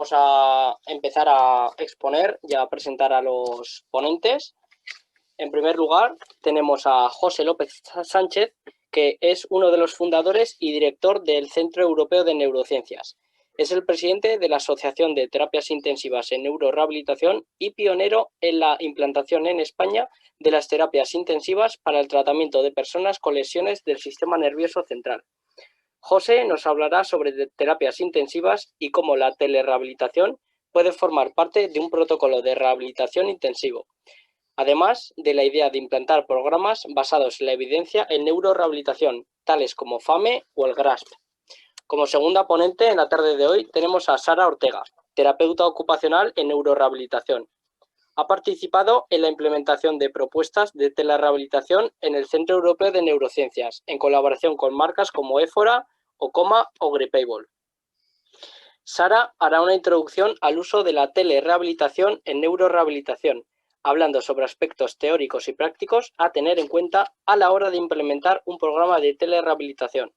vamos a empezar a exponer y a presentar a los ponentes. En primer lugar, tenemos a José López Sánchez, que es uno de los fundadores y director del Centro Europeo de Neurociencias. Es el presidente de la Asociación de Terapias Intensivas en Neurorehabilitación y pionero en la implantación en España de las terapias intensivas para el tratamiento de personas con lesiones del sistema nervioso central. José nos hablará sobre terapias intensivas y cómo la telerehabilitación puede formar parte de un protocolo de rehabilitación intensivo, además de la idea de implantar programas basados en la evidencia en neurorehabilitación, tales como FAME o el GRASP. Como segunda ponente en la tarde de hoy tenemos a Sara Ortega, terapeuta ocupacional en neurorehabilitación. Ha participado en la implementación de propuestas de telerehabilitación en el Centro Europeo de Neurociencias, en colaboración con marcas como Éfora, Ocoma o Gripable. Sara hará una introducción al uso de la telerehabilitación en neurorehabilitación, hablando sobre aspectos teóricos y prácticos a tener en cuenta a la hora de implementar un programa de telerehabilitación.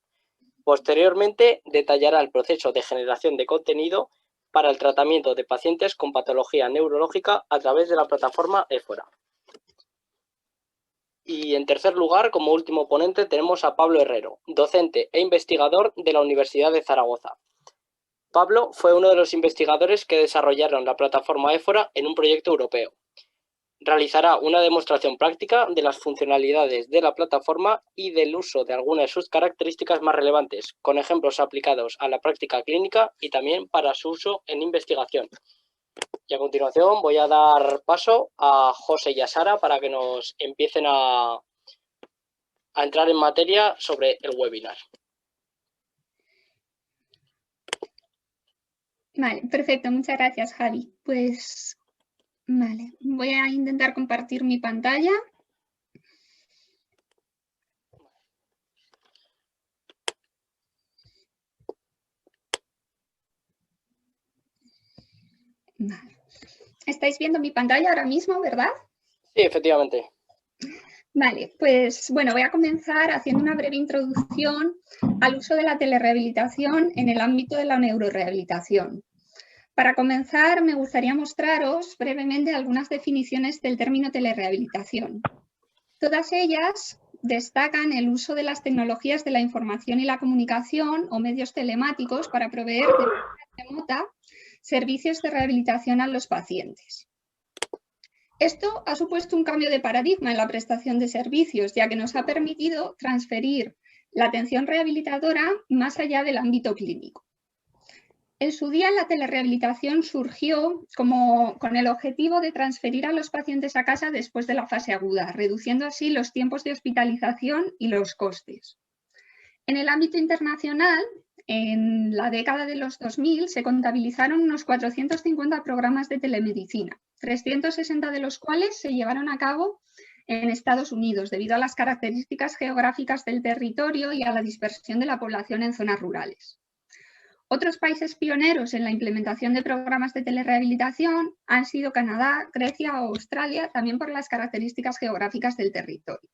Posteriormente, detallará el proceso de generación de contenido para el tratamiento de pacientes con patología neurológica a través de la plataforma Éfora. Y en tercer lugar, como último ponente, tenemos a Pablo Herrero, docente e investigador de la Universidad de Zaragoza. Pablo fue uno de los investigadores que desarrollaron la plataforma Éfora en un proyecto europeo. Realizará una demostración práctica de las funcionalidades de la plataforma y del uso de algunas de sus características más relevantes, con ejemplos aplicados a la práctica clínica y también para su uso en investigación. Y a continuación voy a dar paso a José y a Sara para que nos empiecen a entrar en materia sobre el webinar. Vale, perfecto, muchas gracias, Javi. Pues vale, voy a intentar compartir mi pantalla. Vale. ¿Estáis viendo mi pantalla ahora mismo, verdad? Sí, efectivamente. Vale, pues bueno, voy a comenzar haciendo una breve introducción al uso de la telerehabilitación en el ámbito de la neurorehabilitación. Para comenzar, me gustaría mostraros brevemente algunas definiciones del término telerehabilitación. Todas ellas destacan el uso de las tecnologías de la información y la comunicación o medios telemáticos para proveer de manera remota servicios de rehabilitación a los pacientes. Esto ha supuesto un cambio de paradigma en la prestación de servicios, ya que nos ha permitido transferir la atención rehabilitadora más allá del ámbito clínico. En su día, la telerehabilitación surgió con el objetivo de transferir a los pacientes a casa después de la fase aguda, reduciendo así los tiempos de hospitalización y los costes. En el ámbito internacional, en la década de los 2000, se contabilizaron unos 450 programas de telemedicina, 360 de los cuales se llevaron a cabo en Estados Unidos, debido a las características geográficas del territorio y a la dispersión de la población en zonas rurales. Otros países pioneros en la implementación de programas de telerehabilitación han sido Canadá, Grecia o Australia, también por las características geográficas del territorio.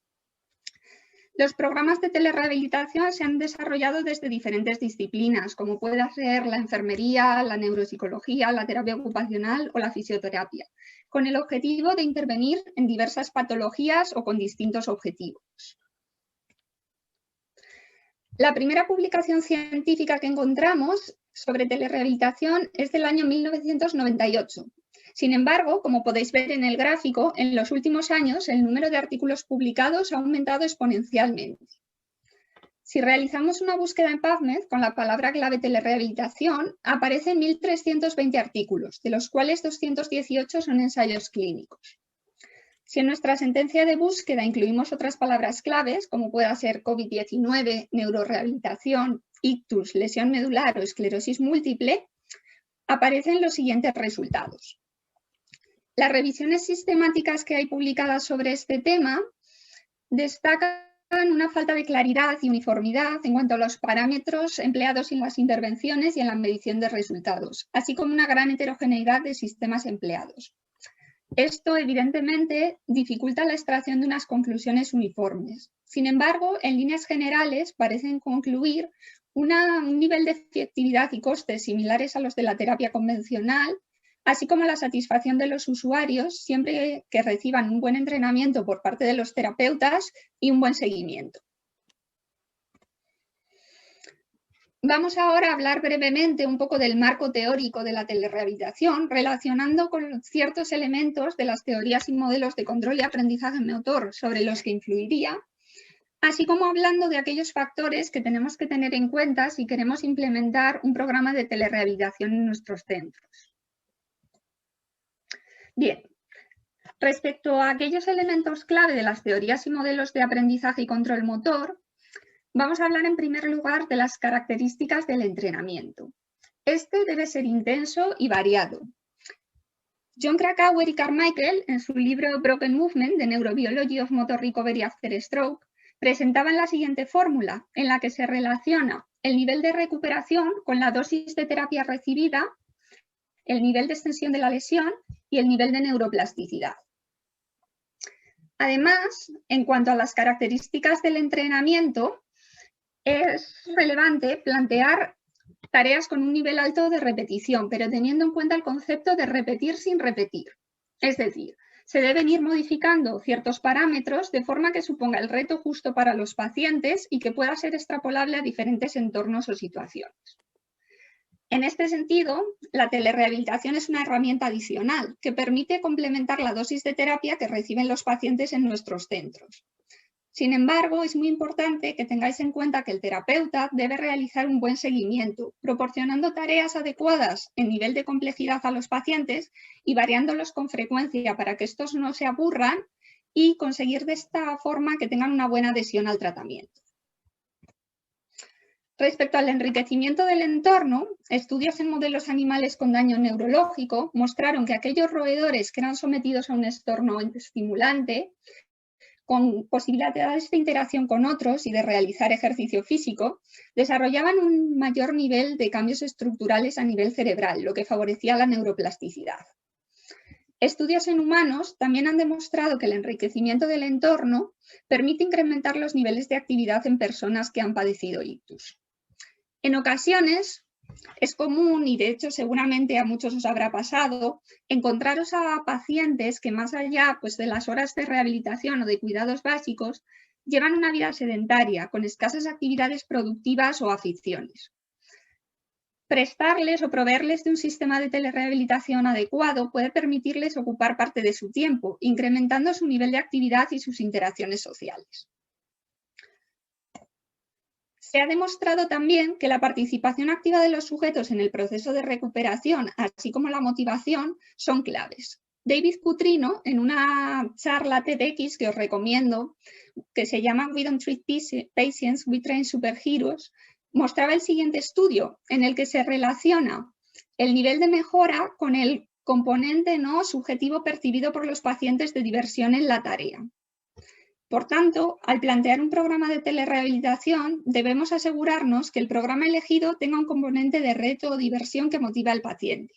Los programas de telerehabilitación se han desarrollado desde diferentes disciplinas, como puede ser la enfermería, la neuropsicología, la terapia ocupacional o la fisioterapia, con el objetivo de intervenir en diversas patologías o con distintos objetivos. La primera publicación científica que encontramos sobre telerehabilitación es del año 1998. Sin embargo, como podéis ver en el gráfico, en los últimos años el número de artículos publicados ha aumentado exponencialmente. Si realizamos una búsqueda en PubMed con la palabra clave telerehabilitación, aparecen 1.320 artículos, de los cuales 218 son ensayos clínicos. Si en nuestra sentencia de búsqueda incluimos otras palabras claves, como pueda ser COVID-19, neurorehabilitación, ictus, lesión medular o esclerosis múltiple, aparecen los siguientes resultados. Las revisiones sistemáticas que hay publicadas sobre este tema destacan una falta de claridad y uniformidad en cuanto a los parámetros empleados en las intervenciones y en la medición de resultados, así como una gran heterogeneidad de sistemas empleados. Esto, evidentemente, dificulta la extracción de unas conclusiones uniformes. Sin embargo, en líneas generales parecen concluir un nivel de efectividad y costes similares a los de la terapia convencional, así como la satisfacción de los usuarios siempre que reciban un buen entrenamiento por parte de los terapeutas y un buen seguimiento. Vamos ahora a hablar brevemente un poco del marco teórico de la telerehabilitación, relacionando con ciertos elementos de las teorías y modelos de control y aprendizaje motor sobre los que influiría, así como hablando de aquellos factores que tenemos que tener en cuenta si queremos implementar un programa de telerehabilitación en nuestros centros. Bien, respecto a aquellos elementos clave de las teorías y modelos de aprendizaje y control motor, vamos a hablar en primer lugar de las características del entrenamiento. Este debe ser intenso y variado. John Krakauer y Carmichael, en su libro Broken Movement, The Neurobiology of Motor Recovery After Stroke, presentaban la siguiente fórmula, en la que se relaciona el nivel de recuperación con la dosis de terapia recibida, el nivel de extensión de la lesión y el nivel de neuroplasticidad. Además, en cuanto a las características del entrenamiento, es relevante plantear tareas con un nivel alto de repetición, pero teniendo en cuenta el concepto de repetir sin repetir. Es decir, se deben ir modificando ciertos parámetros de forma que suponga el reto justo para los pacientes y que pueda ser extrapolable a diferentes entornos o situaciones. En este sentido, la telerehabilitación es una herramienta adicional que permite complementar la dosis de terapia que reciben los pacientes en nuestros centros. Sin embargo, es muy importante que tengáis en cuenta que el terapeuta debe realizar un buen seguimiento, proporcionando tareas adecuadas en nivel de complejidad a los pacientes y variándolos con frecuencia para que estos no se aburran y conseguir de esta forma que tengan una buena adhesión al tratamiento. Respecto al enriquecimiento del entorno, estudios en modelos animales con daño neurológico mostraron que aquellos roedores que eran sometidos a un entorno estimulante, con posibilidades de interacción con otros y de realizar ejercicio físico, desarrollaban un mayor nivel de cambios estructurales a nivel cerebral, lo que favorecía la neuroplasticidad. Estudios en humanos también han demostrado que el enriquecimiento del entorno permite incrementar los niveles de actividad en personas que han padecido ictus. En ocasiones, es común, y de hecho seguramente a muchos os habrá pasado, encontraros a pacientes que más allá de las horas de rehabilitación o de cuidados básicos, llevan una vida sedentaria, con escasas actividades productivas o aficiones. Prestarles o proveerles de un sistema de telerehabilitación adecuado puede permitirles ocupar parte de su tiempo, incrementando su nivel de actividad y sus interacciones sociales. Se ha demostrado también que la participación activa de los sujetos en el proceso de recuperación, así como la motivación, son claves. David Putrino, en una charla TEDx que os recomiendo, que se llama We Don't Treat Patients, We Train Superheroes, mostraba el siguiente estudio, en el que se relaciona el nivel de mejora con el componente no subjetivo percibido por los pacientes de diversión en la tarea. Por tanto, al plantear un programa de telerehabilitación, debemos asegurarnos que el programa elegido tenga un componente de reto o diversión que motive al paciente,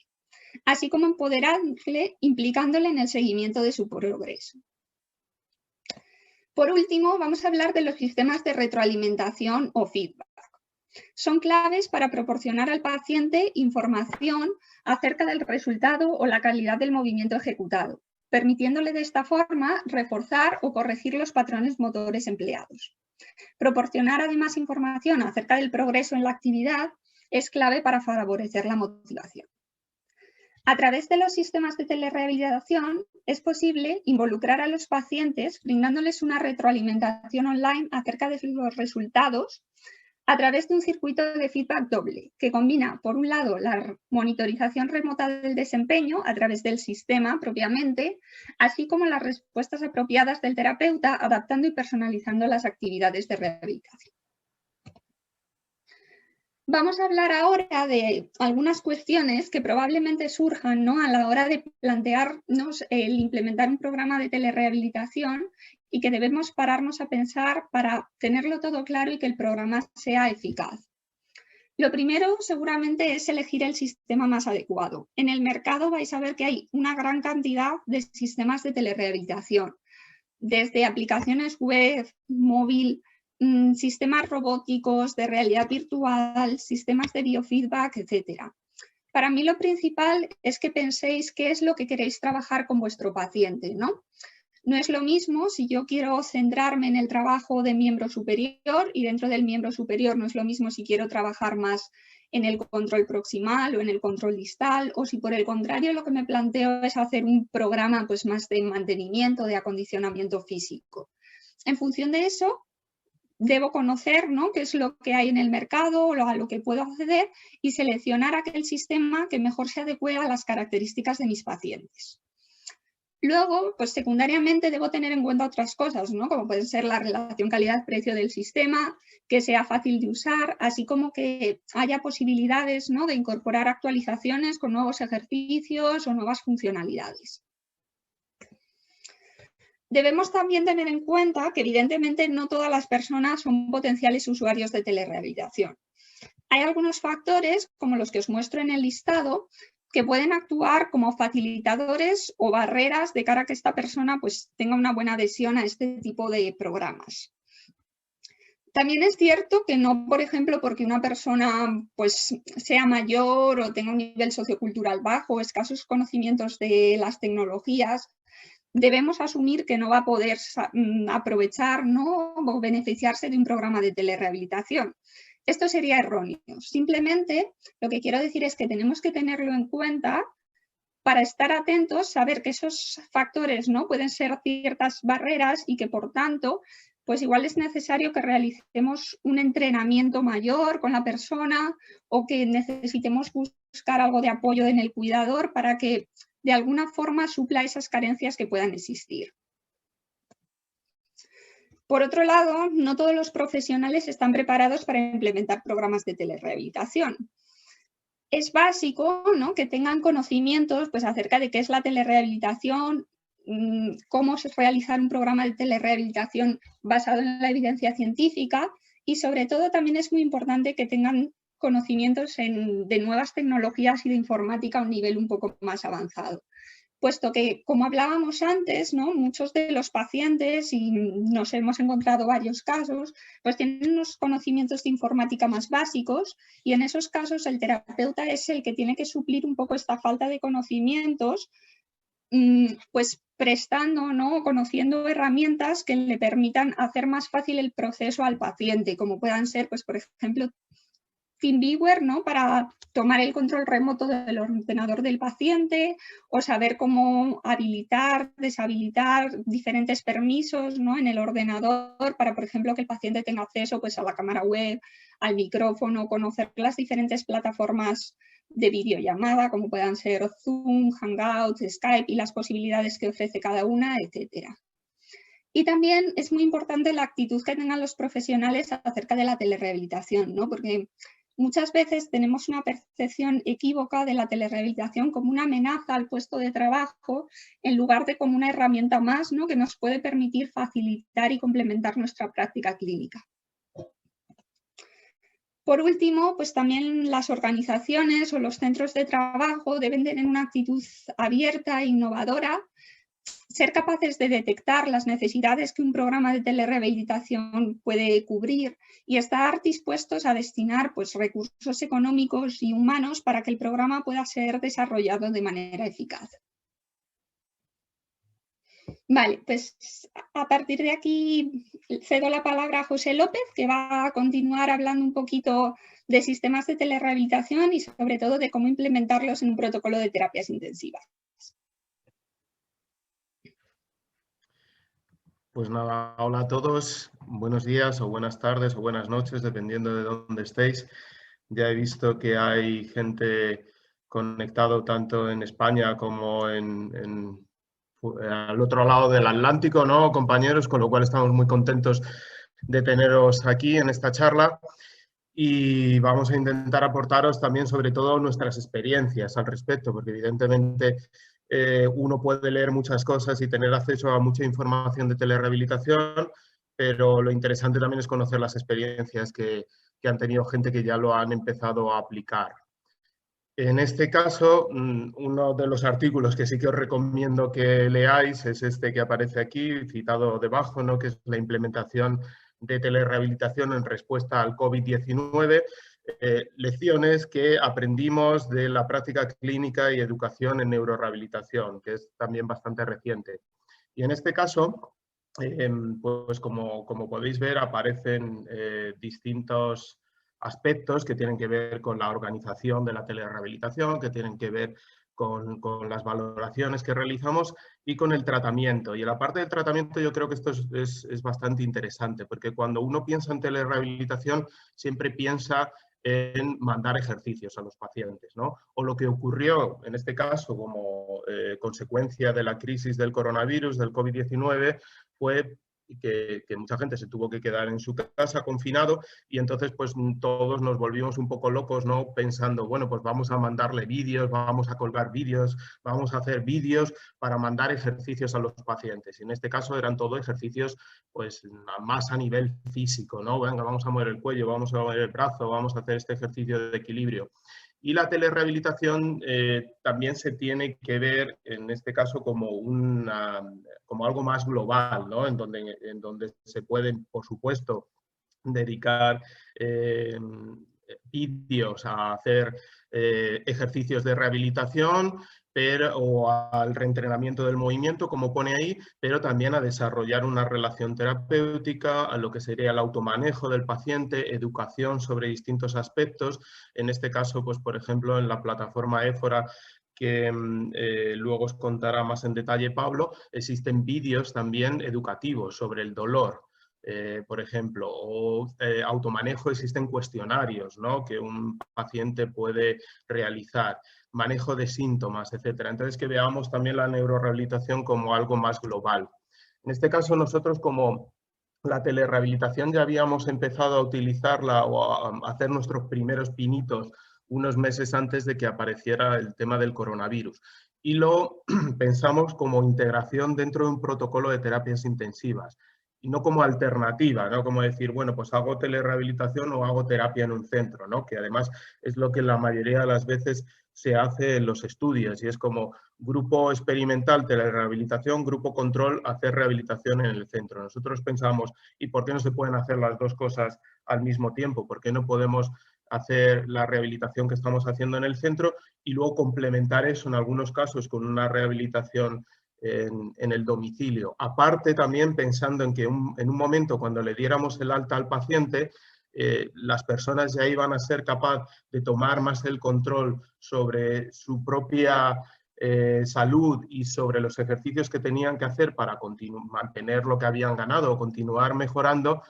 así como empoderarle implicándole en el seguimiento de su progreso. Por último, vamos a hablar de los sistemas de retroalimentación o feedback. Son claves para proporcionar al paciente información acerca del resultado o la calidad del movimiento ejecutado, permitiéndole de esta forma reforzar o corregir los patrones motores empleados. Proporcionar además información acerca del progreso en la actividad es clave para favorecer la motivación. A través de los sistemas de telerehabilitación es posible involucrar a los pacientes brindándoles una retroalimentación online acerca de los resultados a través de un circuito de feedback doble, que combina, por un lado, la monitorización remota del desempeño a través del sistema propiamente, así como las respuestas apropiadas del terapeuta, adaptando y personalizando las actividades de rehabilitación. Vamos a hablar ahora de algunas cuestiones que probablemente surjan, ¿no?, a la hora de plantearnos el implementar un programa de telerehabilitación y que debemos pararnos a pensar para tenerlo todo claro y que el programa sea eficaz. Lo primero seguramente es elegir el sistema más adecuado. En el mercado vais a ver que hay una gran cantidad de sistemas de telerehabilitación, desde aplicaciones web, móvil, sistemas robóticos, de realidad virtual, sistemas de biofeedback, etc. Para mí lo principal es que penséis qué es lo que queréis trabajar con vuestro paciente, ¿no? No es lo mismo si yo quiero centrarme en el trabajo de miembro superior y dentro del miembro superior no es lo mismo si quiero trabajar más en el control proximal o en el control distal, o si por el contrario lo que me planteo es hacer un programa pues, más de mantenimiento, de acondicionamiento físico. En función de eso, debo conocer, ¿no?, qué es lo que hay en el mercado, a lo que puedo acceder y seleccionar aquel sistema que mejor se adecue a las características de mis pacientes. Luego, pues secundariamente debo tener en cuenta otras cosas, ¿no?, como pueden ser la relación calidad-precio del sistema, que sea fácil de usar, así como que haya posibilidades, ¿no?, de incorporar actualizaciones con nuevos ejercicios o nuevas funcionalidades. Debemos también tener en cuenta que evidentemente no todas las personas son potenciales usuarios de telerehabilitación. Hay algunos factores, como los que os muestro en el listado, que pueden actuar como facilitadores o barreras de cara a que esta persona pues, tenga una buena adhesión a este tipo de programas. También es cierto que no, por ejemplo, porque una persona pues, sea mayor o tenga un nivel sociocultural bajo o escasos conocimientos de las tecnologías, debemos asumir que no va a poder aprovechar, ¿no?, o beneficiarse de un programa de telerehabilitación. Esto sería erróneo. Simplemente lo que quiero decir es que tenemos que tenerlo en cuenta para estar atentos, saber que esos factores, ¿no?, pueden ser ciertas barreras y que por tanto pues igual es necesario que realicemos un entrenamiento mayor con la persona o que necesitemos buscar algo de apoyo en el cuidador para que de alguna forma supla esas carencias que puedan existir. Por otro lado, no todos los profesionales están preparados para implementar programas de telerehabilitación. Es básico, ¿no?, que tengan conocimientos pues, acerca de qué es la telerehabilitación, cómo realizar un programa de telerehabilitación basado en la evidencia científica y sobre todo también es muy importante que tengan conocimientos de nuevas tecnologías y de informática a un nivel un poco más avanzado. Puesto que, como hablábamos antes, ¿no?, muchos de los pacientes, y nos hemos encontrado varios casos, pues tienen unos conocimientos de informática más básicos y en esos casos el terapeuta es el que tiene que suplir un poco esta falta de conocimientos, pues prestando, ¿no?, conociendo herramientas que le permitan hacer más fácil el proceso al paciente, como puedan ser, pues por ejemplo, TeamViewer, ¿no?, para tomar el control remoto del ordenador del paciente o saber cómo habilitar, deshabilitar diferentes permisos, ¿no?, en el ordenador para, por ejemplo, que el paciente tenga acceso pues, a la cámara web, al micrófono, conocer las diferentes plataformas de videollamada como puedan ser Zoom, Hangouts, Skype y las posibilidades que ofrece cada una, etc. Y también es muy importante la actitud que tengan los profesionales acerca de la telerehabilitación, ¿no?, porque muchas veces tenemos una percepción equívoca de la telerehabilitación como una amenaza al puesto de trabajo en lugar de como una herramienta más, ¿no?, que nos puede permitir facilitar y complementar nuestra práctica clínica. Por último, pues también las organizaciones o los centros de trabajo deben tener una actitud abierta e innovadora, ser capaces de detectar las necesidades que un programa de telerehabilitación puede cubrir y estar dispuestos a destinar pues, recursos económicos y humanos para que el programa pueda ser desarrollado de manera eficaz. Vale, pues a partir de aquí cedo la palabra a José López, que va a continuar hablando un poquito de sistemas de telerehabilitación y sobre todo de cómo implementarlos en un protocolo de terapias intensivas. Pues nada, hola a todos, buenos días o buenas tardes o buenas noches, dependiendo de dónde estéis. Ya he visto que hay gente conectado tanto en España como al otro lado del Atlántico, ¿no, compañeros? Con lo cual estamos muy contentos de teneros aquí en esta charla y vamos a intentar aportaros también sobre todo nuestras experiencias al respecto, porque evidentemente uno puede leer muchas cosas y tener acceso a mucha información de telerehabilitación, pero lo interesante también es conocer las experiencias que han tenido gente que ya lo han empezado a aplicar. En este caso, uno de los artículos que sí que os recomiendo que leáis es este que aparece aquí, citado debajo, ¿no?, que es la implementación de telerehabilitación en respuesta al COVID-19, lecciones que aprendimos de la práctica clínica y educación en neurorehabilitación, que es también bastante reciente. Y en este caso, pues como podéis ver, aparecen distintos aspectos que tienen que ver con la organización de la telerehabilitación, que tienen que ver con las valoraciones que realizamos y con el tratamiento. Y en la parte del tratamiento yo creo que esto es bastante interesante, porque cuando uno piensa en telerehabilitación siempre piensa en mandar ejercicios a los pacientes, ¿no? O lo que ocurrió en este caso como consecuencia de la crisis del coronavirus, del COVID-19, fue que mucha gente se tuvo que quedar en su casa confinado y entonces pues todos nos volvimos un poco locos, ¿no? Pensando, bueno, pues vamos a mandarle vídeos, vamos a colgar vídeos, vamos a hacer vídeos para mandar ejercicios a los pacientes. Y en este caso eran todo ejercicios pues más a nivel físico, ¿no? Venga, vamos a mover el cuello, vamos a mover el brazo, vamos a hacer este ejercicio de equilibrio. Y la telerehabilitación también se tiene que ver, en este caso, como algo más global, ¿no? En donde se pueden, por supuesto, dedicar vídeos a hacer ejercicios de rehabilitación o al reentrenamiento del movimiento, como pone ahí, pero también a desarrollar una relación terapéutica, a lo que sería el automanejo del paciente, educación sobre distintos aspectos. En este caso, pues, por ejemplo, en la plataforma Éfora, que luego os contará más en detalle Pablo, existen vídeos también educativos sobre el dolor. Por ejemplo, o automanejo, existen cuestionarios, ¿no?, que un paciente puede realizar, manejo de síntomas, etcétera. Entonces, que veamos también la neurorehabilitación como algo más global. En este caso, nosotros como la telerehabilitación ya habíamos empezado a utilizarla o a hacer nuestros primeros pinitos unos meses antes de que apareciera el tema del coronavirus. Y lo pensamos como integración dentro de un protocolo de terapias intensivas. Y no como alternativa, ¿no? Como decir, bueno, pues hago telerehabilitación o hago terapia en un centro, ¿no? Que además es lo que la mayoría de las veces se hace en los estudios y es como grupo experimental, telerehabilitación, grupo control, hacer rehabilitación en el centro. Nosotros pensamos, ¿y por qué no se pueden hacer las dos cosas al mismo tiempo? ¿Por qué no podemos hacer la rehabilitación que estamos haciendo en el centro y luego complementar eso en algunos casos con una rehabilitación en el domicilio? Aparte también pensando en que en un momento cuando le diéramos el alta al paciente, las personas ya iban a ser capaces de tomar más el control sobre su propia salud y sobre los ejercicios que tenían que hacer para mantener lo que habían ganado o continuar mejorando,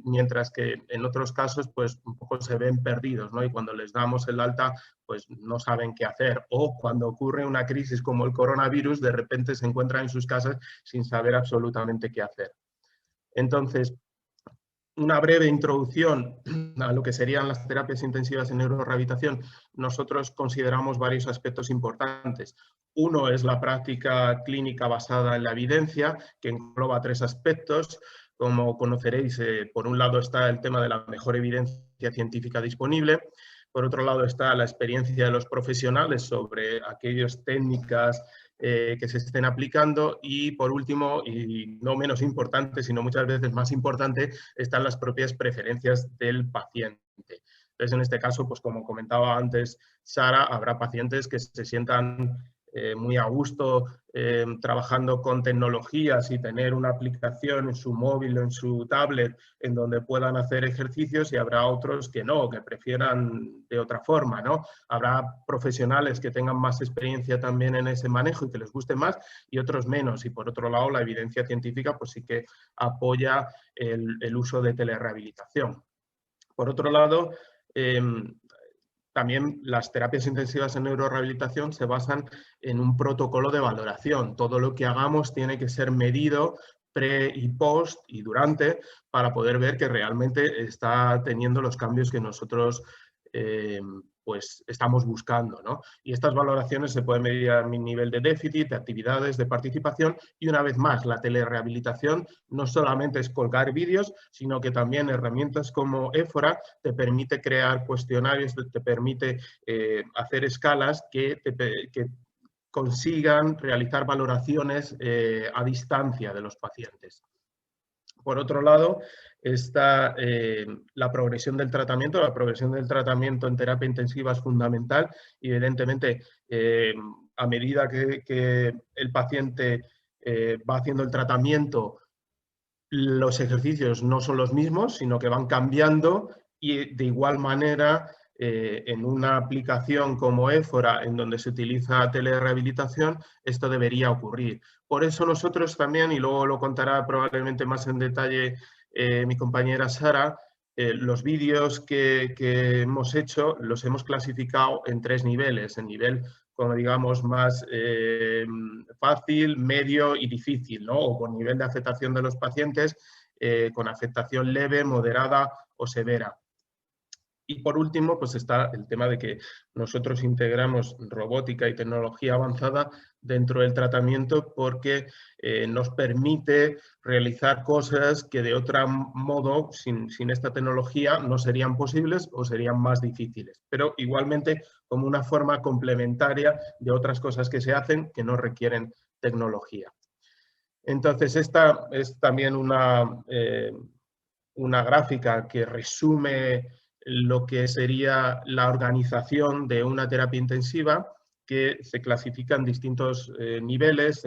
mientras que en otros casos pues un poco se ven perdidos, ¿no? Y cuando les damos el alta pues no saben qué hacer, o cuando ocurre una crisis como el coronavirus de repente se encuentran en sus casas sin saber absolutamente qué hacer. Entonces, una breve introducción a lo que serían las terapias intensivas en neurorehabilitación. Nosotros consideramos varios aspectos importantes. Uno es la práctica clínica basada en la evidencia, que engloba tres aspectos. Como conoceréis, por un lado está el tema de la mejor evidencia científica disponible. Por otro lado está la experiencia de los profesionales sobre aquellas técnicas que se estén aplicando y por último, y no menos importante, sino muchas veces más importante, están las propias preferencias del paciente. Entonces, en este caso, pues como comentaba antes Sara, habrá pacientes que se sientan muy a gusto trabajando con tecnologías y tener una aplicación en su móvil o en su tablet en donde puedan hacer ejercicios y habrá otros que no, que prefieran de otra forma, ¿no? Habrá profesionales que tengan más experiencia también en ese manejo y que les guste más y otros menos. Y por otro lado, la evidencia científica pues sí que apoya el uso de telerehabilitación. Por otro lado, también las terapias intensivas en neurorehabilitación se basan en un protocolo de valoración. Todo lo que hagamos tiene que ser medido pre y post y durante para poder ver que realmente está teniendo los cambios que nosotros pues estamos buscando, ¿no? Y estas valoraciones se pueden medir a mi nivel de déficit, de actividades, de participación y una vez más la telerehabilitación no solamente es colgar vídeos, sino que también herramientas como Éfora te permite crear cuestionarios, te permite hacer escalas que consigan realizar valoraciones a distancia de los pacientes. Por otro lado, está la progresión del tratamiento. La progresión del tratamiento en terapia intensiva es fundamental y evidentemente a medida que el paciente va haciendo el tratamiento, los ejercicios no son los mismos, sino que van cambiando y de igual manera en una aplicación como Éfora, en donde se utiliza telerehabilitación, esto debería ocurrir. Por eso nosotros también, y luego lo contará probablemente más en detalle mi compañera Sara, los vídeos que hemos hecho los hemos clasificado en 3 niveles, en nivel, como digamos, más fácil, medio y difícil, ¿no? O con nivel de afectación de los pacientes, con afectación leve, moderada o severa. Y por último, pues está el tema de que nosotros integramos robótica y tecnología avanzada dentro del tratamiento porque nos permite realizar cosas que de otro modo, sin esta tecnología, no serían posibles o serían más difíciles. Pero igualmente como una forma complementaria de otras cosas que se hacen que no requieren tecnología. Entonces, esta es también una gráfica que resume lo que sería la organización de una terapia intensiva, que se clasifica en distintos niveles.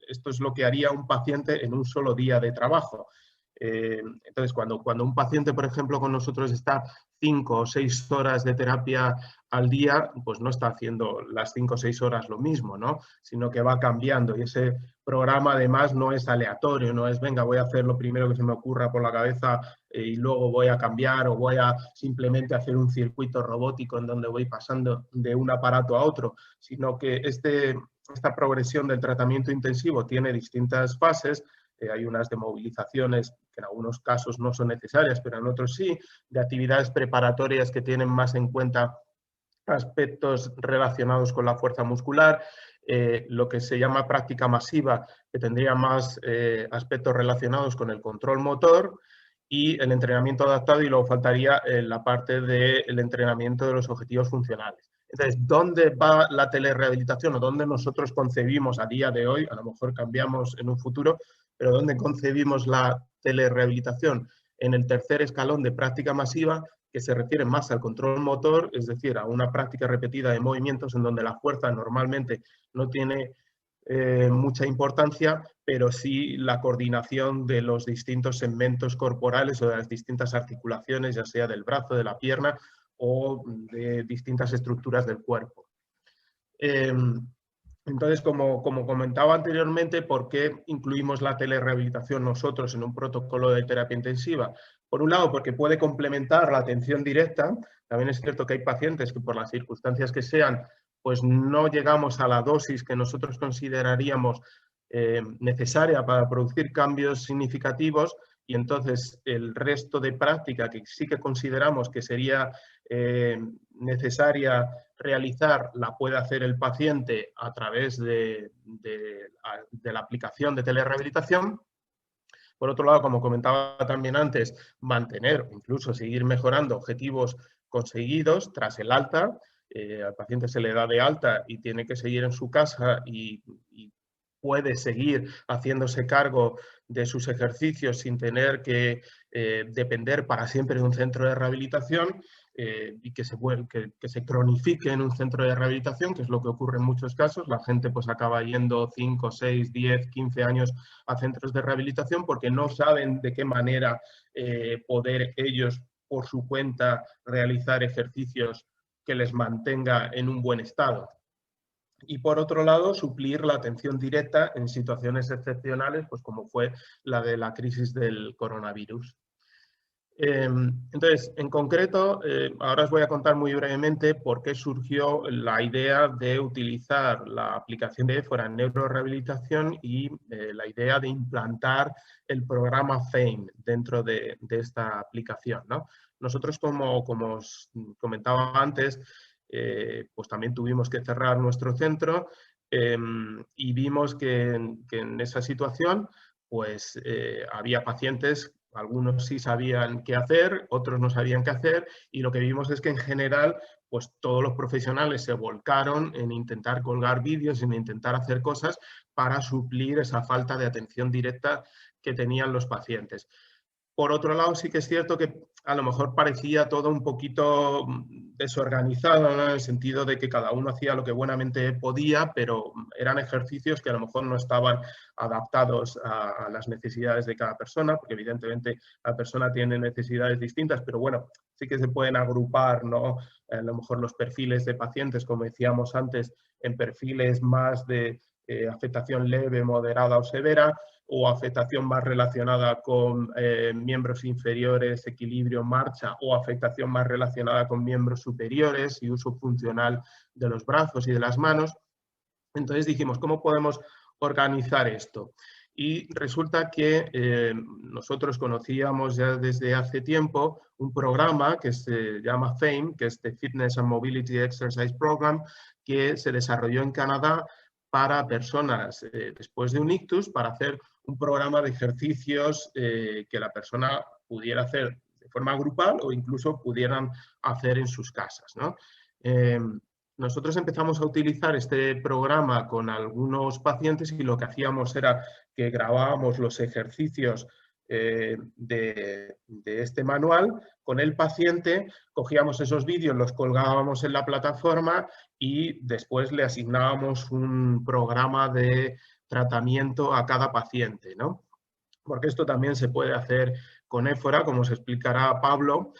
Esto es lo que haría un paciente en un solo día de trabajo. Entonces, cuando un paciente, por ejemplo, con nosotros está 5 o 6 horas de terapia al día, pues no está haciendo las 5 o 6 horas lo mismo, ¿no? Sino que va cambiando y ese programa además no es aleatorio, no es venga, voy a hacer lo primero que se me ocurra por la cabeza y luego voy a cambiar o voy a simplemente hacer un circuito robótico en donde voy pasando de un aparato a otro, sino que esta progresión del tratamiento intensivo tiene distintas fases. Hay unas de movilizaciones que en algunos casos no son necesarias, pero en otros sí, de actividades preparatorias que tienen más en cuenta aspectos relacionados con la fuerza muscular, lo que se llama práctica masiva, que tendría más aspectos relacionados con el control motor, y el entrenamiento adaptado, y luego faltaría la parte del entrenamiento de los objetivos funcionales. Entonces, ¿dónde va la telerehabilitación o dónde nosotros concebimos a día de hoy? A lo mejor cambiamos en un futuro, pero ¿dónde concebimos la telerehabilitación? En el tercer escalón de práctica masiva, que se refiere más al control motor, es decir, a una práctica repetida de movimientos en donde la fuerza normalmente no tiene mucha importancia, pero sí la coordinación de los distintos segmentos corporales o de las distintas articulaciones, ya sea del brazo, de la pierna o de distintas estructuras del cuerpo. Entonces, como comentaba anteriormente, ¿por qué incluimos la telerehabilitación nosotros en un protocolo de terapia intensiva? Por un lado, porque puede complementar la atención directa. También es cierto que hay pacientes que por las circunstancias que sean, pues no llegamos a la dosis que nosotros consideraríamos necesaria para producir cambios significativos, y entonces el resto de práctica que sí que consideramos que sería necesaria realizar, la puede hacer el paciente a través de la aplicación de telerehabilitación. Por otro lado, como comentaba también antes, mantener o incluso seguir mejorando objetivos conseguidos tras el alta. Al paciente se le da de alta y tiene que seguir en su casa y puede seguir haciéndose cargo de sus ejercicios sin tener que depender para siempre de un centro de rehabilitación y que se cronifique en un centro de rehabilitación, que es lo que ocurre en muchos casos. La gente pues acaba yendo 5, 6, 10, 15 años a centros de rehabilitación porque no saben de qué manera poder ellos por su cuenta realizar ejercicios que les mantenga en un buen estado. Y por otro lado, suplir la atención directa en situaciones excepcionales, pues como fue la de la crisis del coronavirus. Entonces, en concreto, ahora os voy a contar muy brevemente por qué surgió la idea de utilizar la aplicación de Éfora en neurorehabilitación y la idea de implantar el programa FAME dentro de esta aplicación, ¿no? Nosotros, como os comentaba antes, pues también tuvimos que cerrar nuestro centro y vimos que en esa situación pues había pacientes, algunos sí sabían qué hacer, otros no sabían qué hacer, y lo que vimos es que en general pues todos los profesionales se volcaron en intentar colgar vídeos, en intentar hacer cosas para suplir esa falta de atención directa que tenían los pacientes. Por otro lado, sí que es cierto que a lo mejor parecía todo un poquito desorganizado, ¿no? En el sentido de que cada uno hacía lo que buenamente podía, pero eran ejercicios que a lo mejor no estaban adaptados a las necesidades de cada persona, porque evidentemente la persona tiene necesidades distintas, pero bueno, sí que se pueden agrupar, ¿no? A lo mejor los perfiles de pacientes, como decíamos antes, en perfiles más de afectación leve, moderada o severa, o afectación más relacionada con miembros inferiores, equilibrio, marcha, o afectación más relacionada con miembros superiores y uso funcional de los brazos y de las manos. Entonces dijimos, ¿cómo podemos organizar esto? Y resulta que nosotros conocíamos ya desde hace tiempo un programa que se llama FAME, que es the Fitness and Mobility Exercise Program, que se desarrolló en Canadá para personas después de un ictus, para hacer un programa de ejercicios que la persona pudiera hacer de forma grupal o incluso pudieran hacer en sus casas, ¿no? Nosotros empezamos a utilizar este programa con algunos pacientes y lo que hacíamos era que grabábamos los ejercicios de este manual con el paciente, cogíamos esos vídeos, los colgábamos en la plataforma y después le asignábamos un programa de tratamiento a cada paciente, ¿no? Porque esto también se puede hacer con Éfora, como se explicará Pablo,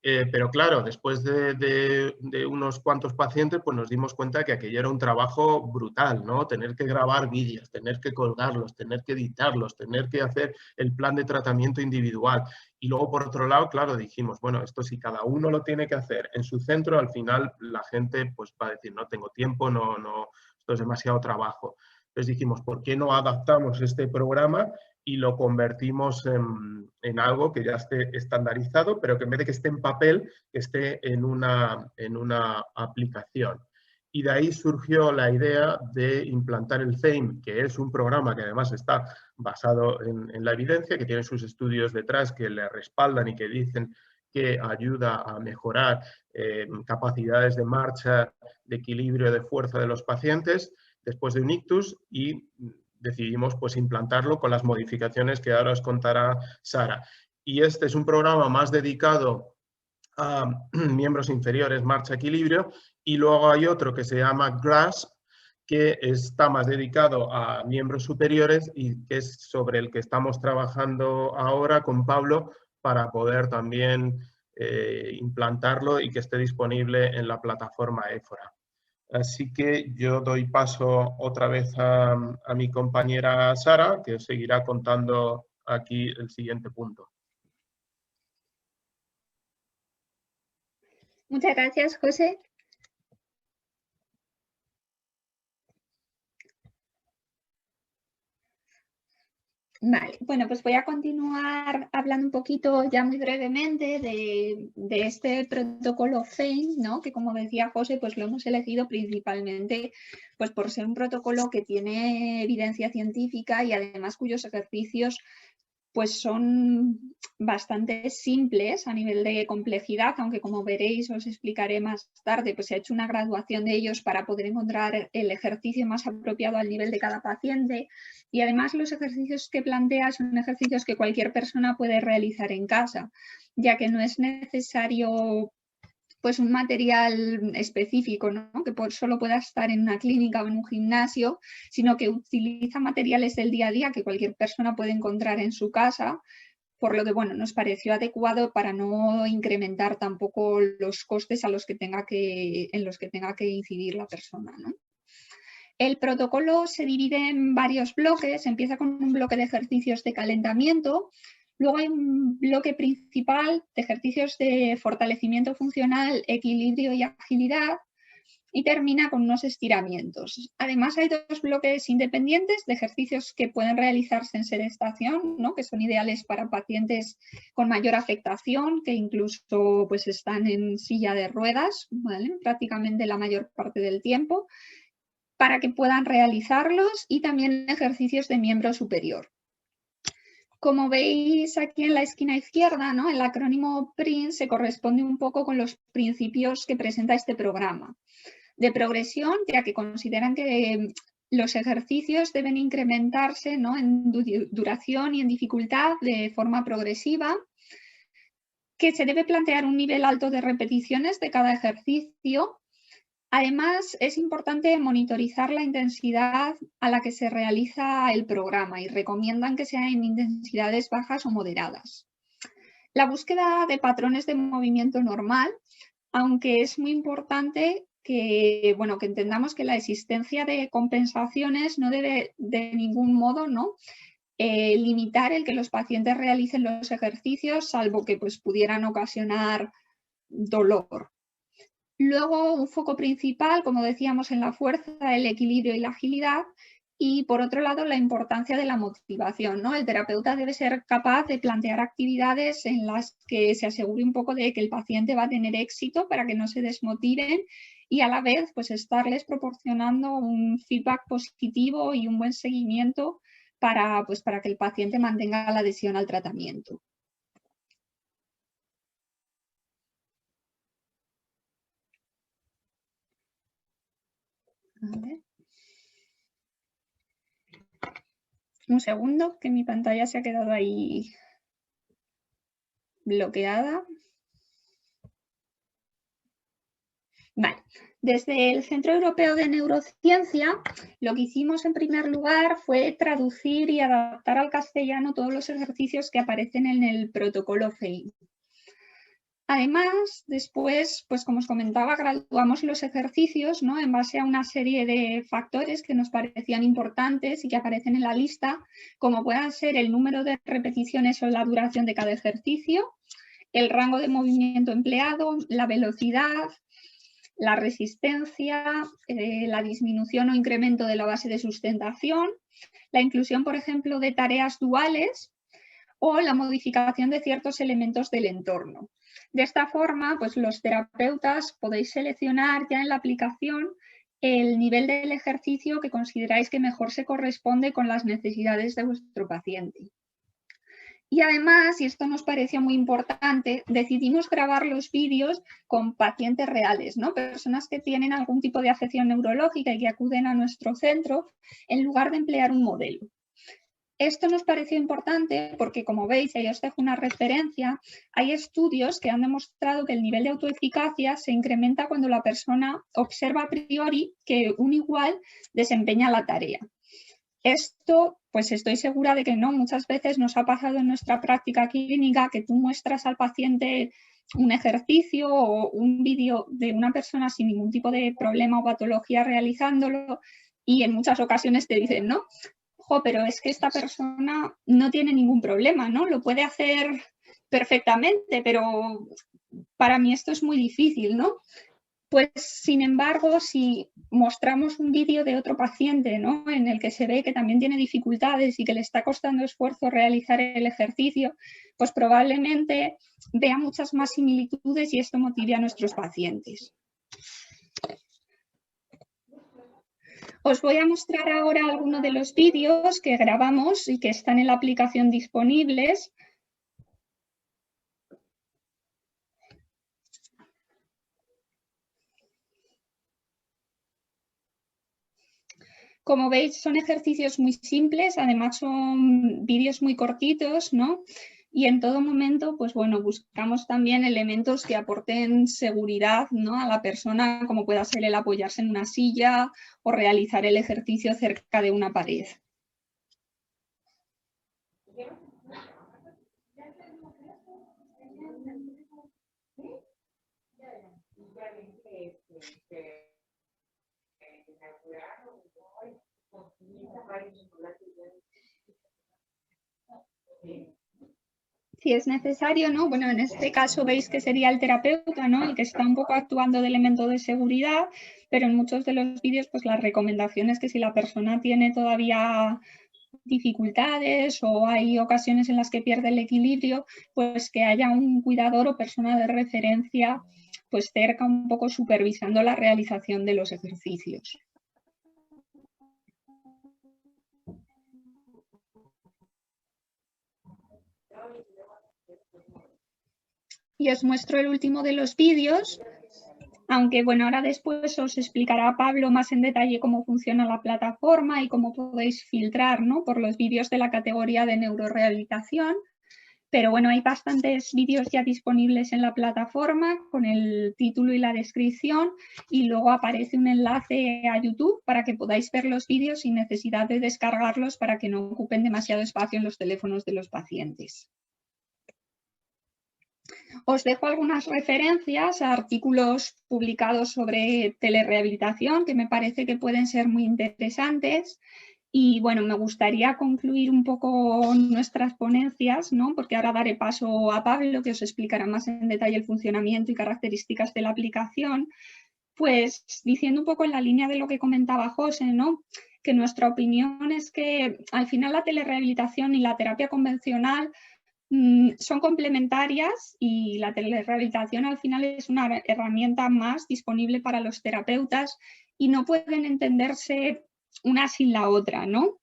pero claro, después de unos cuantos pacientes, pues nos dimos cuenta que aquello era un trabajo brutal, ¿no? Tener que grabar vídeos, tener que colgarlos, tener que editarlos, tener que hacer el plan de tratamiento individual. Y luego, por otro lado, claro, dijimos, bueno, esto si cada uno lo tiene que hacer en su centro, al final la gente pues va a decir, no tengo tiempo, esto es demasiado trabajo. Entonces dijimos, ¿por qué no adaptamos este programa y lo convertimos en algo que ya esté estandarizado, pero que en vez de que esté en papel, que esté en una aplicación? Y de ahí surgió la idea de implantar el FAME, que es un programa que además está basado en la evidencia, que tiene sus estudios detrás que le respaldan y que dicen que ayuda a mejorar capacidades de marcha, de equilibrio, de fuerza de los pacientes después de un ictus, y decidimos pues implantarlo con las modificaciones que ahora os contará Sara. Y este es un programa más dedicado a miembros inferiores, marcha, equilibrio, y luego hay otro que se llama GRASP, que está más dedicado a miembros superiores y que es sobre el que estamos trabajando ahora con Pablo para poder también implantarlo y que esté disponible en la plataforma Éfora. Así que yo doy paso otra vez a mi compañera Sara, que os seguirá contando aquí el siguiente punto. Muchas gracias, José. Vale, bueno, pues voy a continuar hablando un poquito ya muy brevemente de este protocolo FAME, ¿no? Que como decía José, pues lo hemos elegido principalmente pues por ser un protocolo que tiene evidencia científica y además cuyos ejercicios pues son bastante simples a nivel de complejidad, aunque como veréis, os explicaré más tarde, pues se ha hecho una graduación de ellos para poder encontrar el ejercicio más apropiado al nivel de cada paciente. Y además los ejercicios que plantea son ejercicios que cualquier persona puede realizar en casa, ya que no es necesario pues un material específico, ¿no? Que solo pueda estar en una clínica o en un gimnasio, sino que utiliza materiales del día a día que cualquier persona puede encontrar en su casa, por lo que bueno, nos pareció adecuado para no incrementar tampoco los costes en los que tenga que incidir la persona, ¿no? El protocolo se divide en varios bloques, empieza con un bloque de ejercicios de calentamiento. Luego hay un bloque principal de ejercicios de fortalecimiento funcional, equilibrio y agilidad, y termina con unos estiramientos. Además hay dos bloques independientes de ejercicios que pueden realizarse en sedestación, ¿no? Que son ideales para pacientes con mayor afectación, que incluso pues, están en silla de ruedas, ¿vale? Prácticamente la mayor parte del tiempo, para que puedan realizarlos, y también ejercicios de miembro superior. Como veis aquí en la esquina izquierda, ¿no? El acrónimo PRINCE se corresponde un poco con los principios que presenta este programa. De progresión, ya que consideran que los ejercicios deben incrementarse, ¿no?, en duración y en dificultad de forma progresiva, que se debe plantear un nivel alto de repeticiones de cada ejercicio. Además, es importante monitorizar la intensidad a la que se realiza el programa y recomiendan que sea en intensidades bajas o moderadas. La búsqueda de patrones de movimiento normal, aunque es muy importante que entendamos que la existencia de compensaciones no debe de ningún modo, ¿no?, limitar el que los pacientes realicen los ejercicios, salvo que pues, pudieran ocasionar dolor. Luego, un foco principal, como decíamos, en la fuerza, el equilibrio y la agilidad. Y por otro lado, la importancia de la motivación, ¿no? El terapeuta debe ser capaz de plantear actividades en las que se asegure un poco de que el paciente va a tener éxito para que no se desmotiven y a la vez pues estarles proporcionando un feedback positivo y un buen seguimiento para que el paciente mantenga la adhesión al tratamiento. A ver. Un segundo, que mi pantalla se ha quedado ahí bloqueada. Vale. Desde el Centro Europeo de Neurociencia, lo que hicimos en primer lugar fue traducir y adaptar al castellano todos los ejercicios que aparecen en el protocolo FEIN. Además, después, pues como os comentaba, graduamos los ejercicios, ¿no?, en base a una serie de factores que nos parecían importantes y que aparecen en la lista, como puedan ser el número de repeticiones o la duración de cada ejercicio, el rango de movimiento empleado, la velocidad, la resistencia, la disminución o incremento de la base de sustentación, la inclusión, por ejemplo, de tareas duales o la modificación de ciertos elementos del entorno. De esta forma, pues los terapeutas podéis seleccionar ya en la aplicación el nivel del ejercicio que consideráis que mejor se corresponde con las necesidades de vuestro paciente. Y además, y esto nos pareció muy importante, decidimos grabar los vídeos con pacientes reales, ¿no?, personas que tienen algún tipo de afección neurológica y que acuden a nuestro centro en lugar de emplear un modelo. Esto nos pareció importante porque, como veis, ahí os dejo una referencia, hay estudios que han demostrado que el nivel de autoeficacia se incrementa cuando la persona observa a priori que un igual desempeña la tarea. Esto, pues estoy segura de que no, muchas veces nos ha pasado en nuestra práctica clínica que tú muestras al paciente un ejercicio o un vídeo de una persona sin ningún tipo de problema o patología realizándolo y en muchas ocasiones te dicen, no, pero es que esta persona no tiene ningún problema, ¿no? Lo puede hacer perfectamente, pero para mí esto es muy difícil, ¿no? Pues, sin embargo, si mostramos un vídeo de otro paciente, ¿no?, en el que se ve que también tiene dificultades y que le está costando esfuerzo realizar el ejercicio, pues probablemente vea muchas más similitudes y esto motive a nuestros pacientes. Os voy a mostrar ahora algunos de los vídeos que grabamos y que están en la aplicación disponibles. Como veis, son ejercicios muy simples, además son vídeos muy cortitos, ¿no? Y en todo momento, pues bueno, buscamos también elementos que aporten seguridad, ¿no?, a la persona, como pueda ser el apoyarse en una silla o realizar el ejercicio cerca de una pared. Si es necesario, ¿no? Bueno, en este caso veis que sería el terapeuta, ¿no?, el que está un poco actuando de elemento de seguridad, pero en muchos de los vídeos pues la recomendación es que si la persona tiene todavía dificultades o hay ocasiones en las que pierde el equilibrio, pues que haya un cuidador o persona de referencia pues cerca un poco supervisando la realización de los ejercicios. Y os muestro el último de los vídeos. Aunque bueno, ahora después os explicará Pablo más en detalle cómo funciona la plataforma y cómo podéis filtrar, ¿no?, por los vídeos de la categoría de neurorehabilitación. Pero bueno, hay bastantes vídeos ya disponibles en la plataforma con el título y la descripción, y luego aparece un enlace a YouTube para que podáis ver los vídeos sin necesidad de descargarlos para que no ocupen demasiado espacio en los teléfonos de los pacientes. Os dejo algunas referencias a artículos publicados sobre telerehabilitación que me parece que pueden ser muy interesantes. Y bueno, me gustaría concluir un poco nuestras ponencias, ¿no?, porque ahora daré paso a Pablo, que os explicará más en detalle el funcionamiento y características de la aplicación, pues diciendo un poco en la línea de lo que comentaba José, ¿no?, que nuestra opinión es que al final la telerehabilitación y la terapia convencional son complementarias, y la telerehabilitación al final es una herramienta más disponible para los terapeutas y no pueden entenderse una sin la otra, ¿no?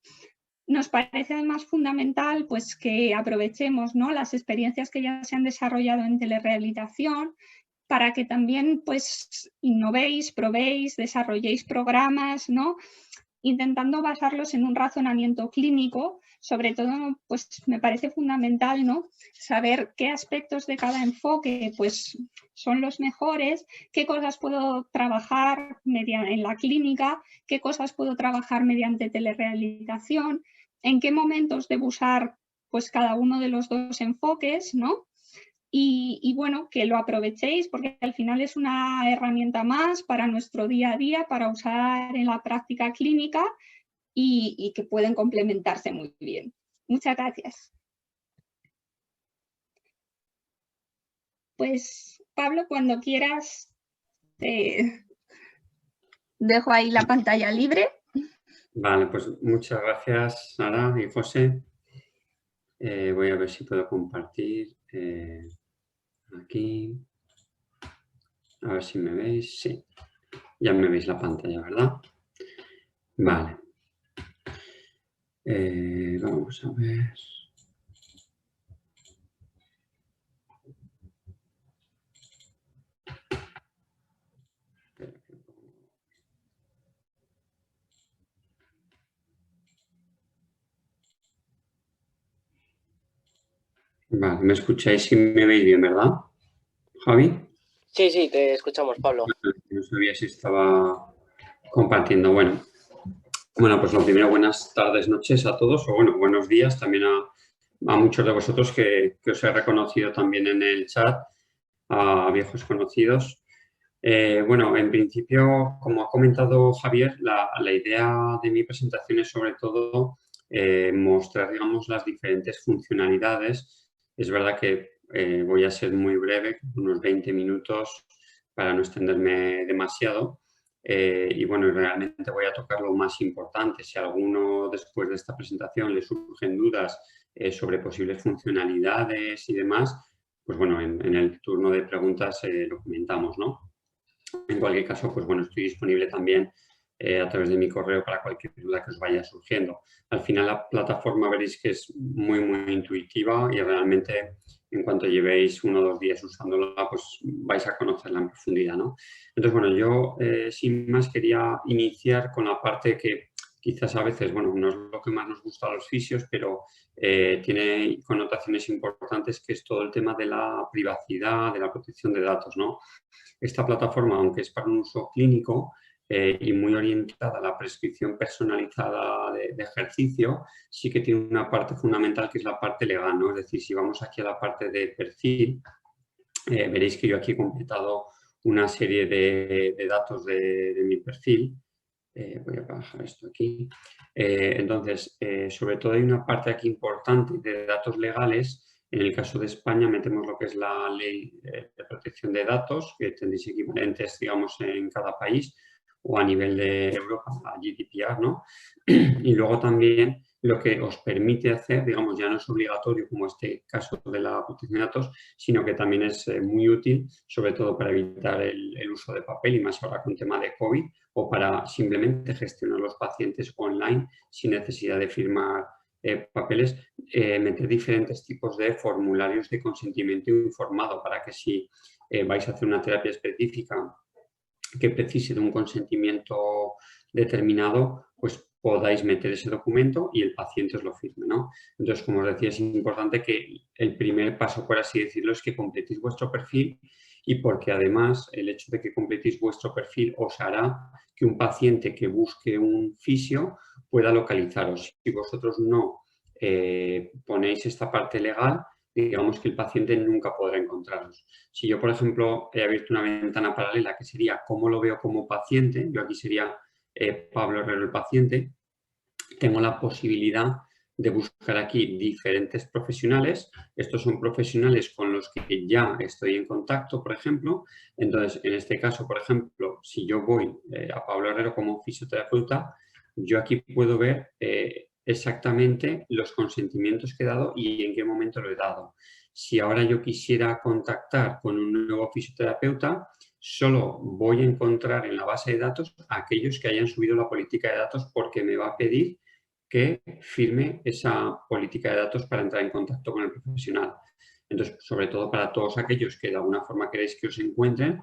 Nos parece además fundamental pues, que aprovechemos, ¿no?, las experiencias que ya se han desarrollado en telerehabilitación para que también pues, innovéis, probéis, desarrolléis programas, ¿no?, intentando basarlos en un razonamiento clínico. Sobre todo, pues me parece fundamental, ¿no?, saber qué aspectos de cada enfoque pues, son los mejores, qué cosas puedo trabajar en la clínica, qué cosas puedo trabajar mediante telerehabilitación, en qué momentos debo usar pues, cada uno de los dos enfoques, ¿no? Y bueno, que lo aprovechéis porque al final es una herramienta más para nuestro día a día, para usar en la práctica clínica y que pueden complementarse muy bien. Muchas gracias. Pues Pablo, cuando quieras, te dejo ahí la pantalla libre. Vale, pues muchas gracias, Sara y José. Voy a ver si puedo compartir aquí. A ver si me veis. Sí, ya me veis la pantalla, ¿verdad? Vale. Vamos a ver. Vale, me escucháis y me veis bien, ¿verdad, Javi? Sí, sí, te escuchamos, Pablo. No sabía si estaba compartiendo. Bueno, pues lo primero, buenas tardes, noches a todos, o bueno, buenos días también a muchos de vosotros que os he reconocido también en el chat, a viejos conocidos. Bueno, en principio, como ha comentado Javier, la idea de mi presentación es sobre todo mostrar, digamos, las diferentes funcionalidades. Es verdad que voy a ser muy breve, unos 20 minutos para no extenderme demasiado. Y bueno, realmente voy a tocar lo más importante. Si a alguno después de esta presentación le surgen dudas sobre posibles funcionalidades y demás, pues bueno, en el turno de preguntas lo comentamos, ¿no? En cualquier caso, pues bueno, estoy disponible también a través de mi correo para cualquier duda que os vaya surgiendo. Al final la plataforma veréis que es muy, muy intuitiva y realmente en cuanto llevéis 1 o 2 días usándola, pues vais a conocerla en profundidad, ¿no? Entonces, bueno, yo sin más quería iniciar con la parte que quizás a veces, bueno, no es lo que más nos gusta a los fisios, pero tiene connotaciones importantes, que es todo el tema de la privacidad, de la protección de datos, ¿no? Esta plataforma, aunque es para un uso clínico y muy orientada a la prescripción personalizada de ejercicio, sí que tiene una parte fundamental que es la parte legal, ¿no? Es decir, si vamos aquí a la parte de perfil, veréis que yo aquí he completado una serie de datos de mi perfil. Voy a bajar esto aquí. Entonces, sobre todo hay una parte aquí importante de datos legales. En el caso de España metemos lo que es la ley de protección de datos, que tendréis equivalentes, digamos, en cada país, o a nivel de Europa, la GDPR, ¿no? Y luego también lo que os permite hacer, digamos, ya no es obligatorio como este caso de la protección de datos, sino que también es muy útil, sobre todo para evitar el uso de papel, y más ahora con tema de COVID, o para simplemente gestionar los pacientes online sin necesidad de firmar papeles, meter diferentes tipos de formularios de consentimiento informado para que si vais a hacer una terapia específica que precise de un consentimiento determinado, pues podáis meter ese documento y el paciente os lo firme, ¿no? Entonces, como os decía, es importante que el primer paso, por así decirlo, es que completéis vuestro perfil, y porque además el hecho de que completéis vuestro perfil os hará que un paciente que busque un fisio pueda localizaros. Si vosotros no ponéis esta parte legal, digamos que el paciente nunca podrá encontraros. Si yo, por ejemplo, he abierto una ventana paralela que sería cómo lo veo como paciente, yo aquí sería Pablo Herrero el paciente, tengo la posibilidad de buscar aquí diferentes profesionales. Estos son profesionales con los que ya estoy en contacto, por ejemplo. Entonces, en este caso, por ejemplo, si yo voy a Pablo Herrero como fisioterapeuta, yo aquí puedo ver exactamente los consentimientos que he dado y en qué momento lo he dado. Si ahora yo quisiera contactar con un nuevo fisioterapeuta, solo voy a encontrar en la base de datos a aquellos que hayan subido la política de datos, porque me va a pedir que firme esa política de datos para entrar en contacto con el profesional. Entonces, sobre todo para todos aquellos que de alguna forma queréis que os encuentren,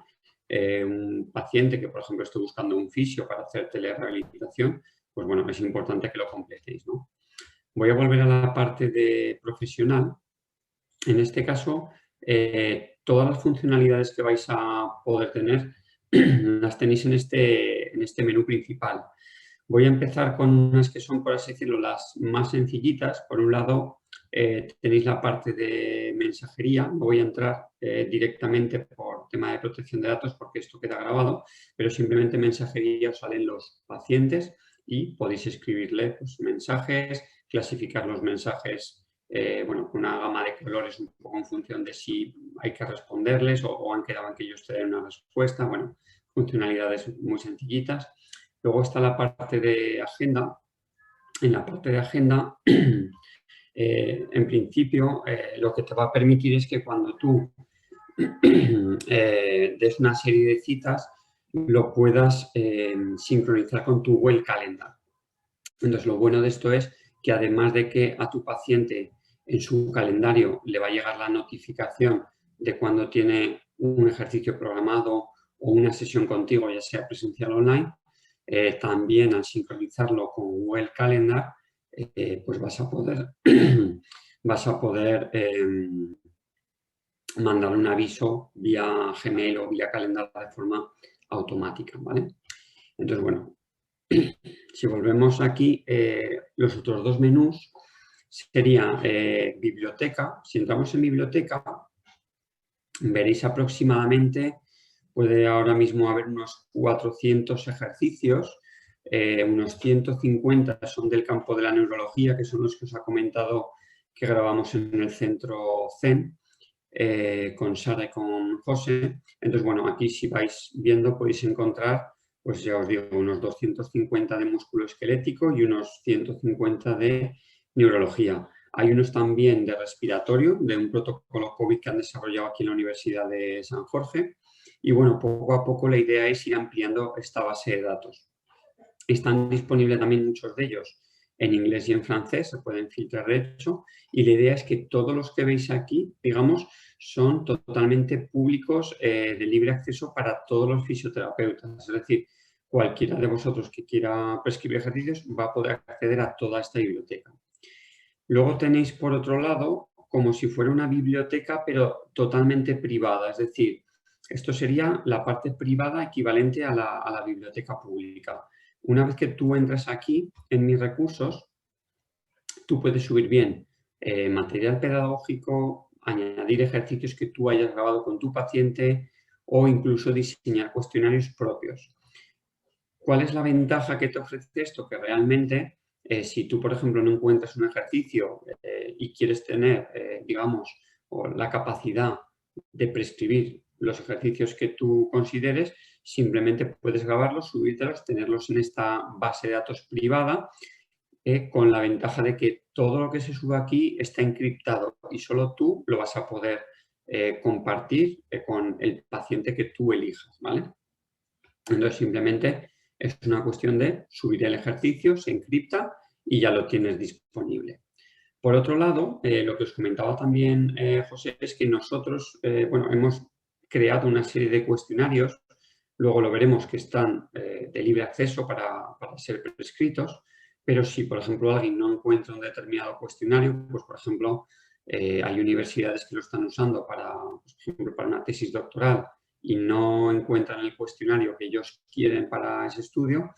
un paciente que, por ejemplo, esté buscando un fisio para hacer telerehabilitación, pues bueno, es importante que lo completéis, ¿no? Voy a volver a la parte de profesional. En este caso, todas las funcionalidades que vais a poder tener las tenéis en este menú principal. Voy a empezar con unas que son, por así decirlo, las más sencillitas. Por un lado, tenéis la parte de mensajería. No voy a entrar directamente por tema de protección de datos porque esto queda grabado, pero simplemente en mensajería os salen los pacientes y podéis escribirle pues, mensajes, clasificar los mensajes bueno, con una gama de colores un poco en función de si hay que responderles o han quedado en que ellos te den una respuesta. Bueno, funcionalidades muy sencillitas. Luego está la parte de agenda. En la parte de agenda, en principio, lo que te va a permitir es que cuando tú des una serie de citas, lo puedas sincronizar con tu Well Calendar. Entonces, lo bueno de esto es que además de que a tu paciente en su calendario le va a llegar la notificación de cuando tiene un ejercicio programado o una sesión contigo, ya sea presencial o online, también al sincronizarlo con Well Calendar, pues vas a poder mandar un aviso vía Gmail o vía Calendar de forma automática, ¿vale? Entonces, bueno, si volvemos aquí, los otros dos menús sería biblioteca. Si entramos en biblioteca, veréis aproximadamente, puede ahora mismo haber unos 400 ejercicios, unos 150 son del campo de la neurología, que son los que os ha comentado que grabamos en el centro CEN, con Sara y con José. Entonces, bueno, aquí si vais viendo podéis encontrar, pues ya os digo, unos 250 de músculo esquelético y unos 150 de neurología. Hay unos también de respiratorio, de un protocolo COVID que han desarrollado aquí en la Universidad de San Jorge. Y bueno, poco a poco la idea es ir ampliando esta base de datos. Están disponibles también muchos de ellos en inglés y en francés, se pueden filtrar de hecho, y la idea es que todos los que veis aquí, digamos, son totalmente públicos, de libre acceso para todos los fisioterapeutas. Es decir, cualquiera de vosotros que quiera prescribir ejercicios va a poder acceder a toda esta biblioteca. Luego tenéis, por otro lado, como si fuera una biblioteca, pero totalmente privada. Es decir, esto sería la parte privada equivalente a la biblioteca pública. Una vez que tú entras aquí, en mis recursos, tú puedes subir bien material pedagógico, añadir ejercicios que tú hayas grabado con tu paciente o incluso diseñar cuestionarios propios. ¿Cuál es la ventaja que te ofrece esto? Que realmente, si tú, por ejemplo, no encuentras un ejercicio y quieres tener, digamos, la capacidad de prescribir los ejercicios que tú consideres, simplemente puedes grabarlos, subírtelos, tenerlos en esta base de datos privada, con la ventaja de que todo lo que se sube aquí está encriptado y solo tú lo vas a poder compartir con el paciente que tú elijas, ¿vale? Entonces, simplemente es una cuestión de subir el ejercicio, se encripta y ya lo tienes disponible. Por otro lado, lo que os comentaba también José, es que nosotros bueno, hemos creado una serie de cuestionarios luego lo veremos que están de libre acceso para ser prescritos, pero si, por ejemplo, alguien no encuentra un determinado cuestionario, pues, por ejemplo, hay universidades que lo están usando para, pues, por ejemplo, para una tesis doctoral y no encuentran el cuestionario que ellos quieren para ese estudio,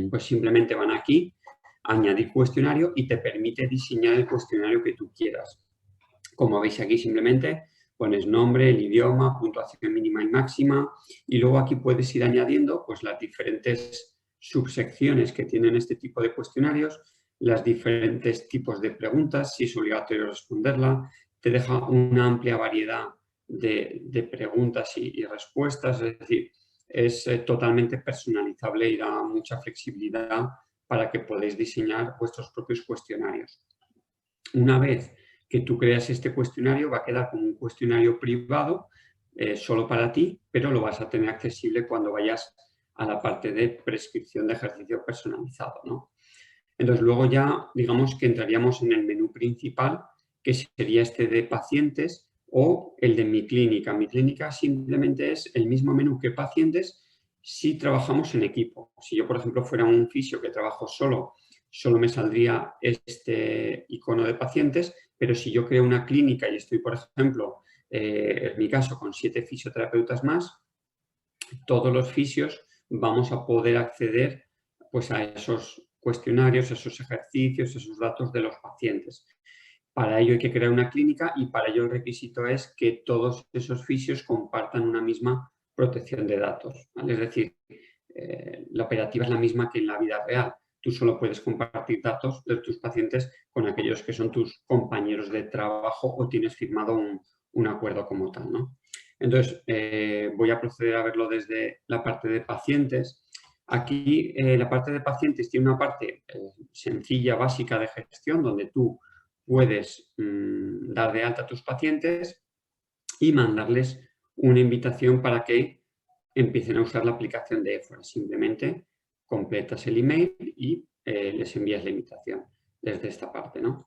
pues simplemente van aquí, añadir cuestionario y te permite diseñar el cuestionario que tú quieras. Como veis aquí, simplemente pones nombre, el idioma, puntuación mínima y máxima, y luego aquí puedes ir añadiendo pues, las diferentes subsecciones que tienen este tipo de cuestionarios, los diferentes tipos de preguntas, si es obligatorio responderla, te deja una amplia variedad de preguntas y respuestas, es decir, es totalmente personalizable y da mucha flexibilidad para que podáis diseñar vuestros propios cuestionarios. Una vez que tú creas este cuestionario, va a quedar como un cuestionario privado, solo para ti, pero lo vas a tener accesible cuando vayas a la parte de prescripción de ejercicio personalizado, ¿no? Entonces, luego ya, digamos que entraríamos en el menú principal, que sería este de pacientes o el de mi clínica. Mi clínica simplemente es el mismo menú que pacientes si trabajamos en equipo. Si yo, por ejemplo, fuera un fisio que trabajo solo me saldría este icono de pacientes, pero si yo creo una clínica y estoy, por ejemplo, en mi caso, con 7 fisioterapeutas más, todos los fisios vamos a poder acceder pues, a esos cuestionarios, esos ejercicios, esos datos de los pacientes. Para ello hay que crear una clínica y para ello el requisito es que todos esos fisios compartan una misma protección de datos, ¿vale? Es decir, la operativa es la misma que en la vida real. Tú solo puedes compartir datos de tus pacientes con aquellos que son tus compañeros de trabajo o tienes firmado un acuerdo como tal, ¿no? Entonces, voy a proceder a verlo desde la parte de pacientes. Aquí, la parte de pacientes tiene una parte sencilla, básica de gestión, donde tú puedes dar de alta a tus pacientes y mandarles una invitación para que empiecen a usar la aplicación de Éfora. Simplemente completas el email y les envías la invitación desde esta parte, ¿no?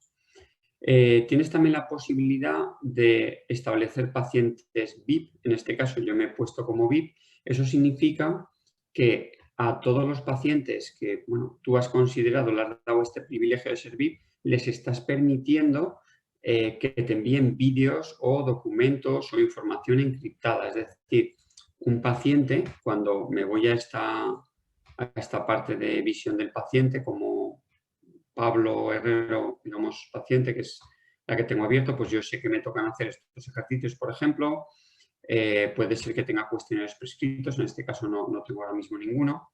Tienes también la posibilidad de establecer pacientes VIP. En este caso yo me he puesto como VIP. Eso significa que a todos los pacientes que bueno, tú has considerado, le has dado este privilegio de ser VIP, les estás permitiendo que te envíen vídeos o documentos o información encriptada. Es decir, un paciente, cuando me voy a esta parte de visión del paciente, como Pablo Herrero, digamos, paciente, que es la que tengo abierto, pues yo sé que me tocan hacer estos ejercicios, por ejemplo. Puede ser que tenga cuestionarios prescritos, en este caso no tengo ahora mismo ninguno,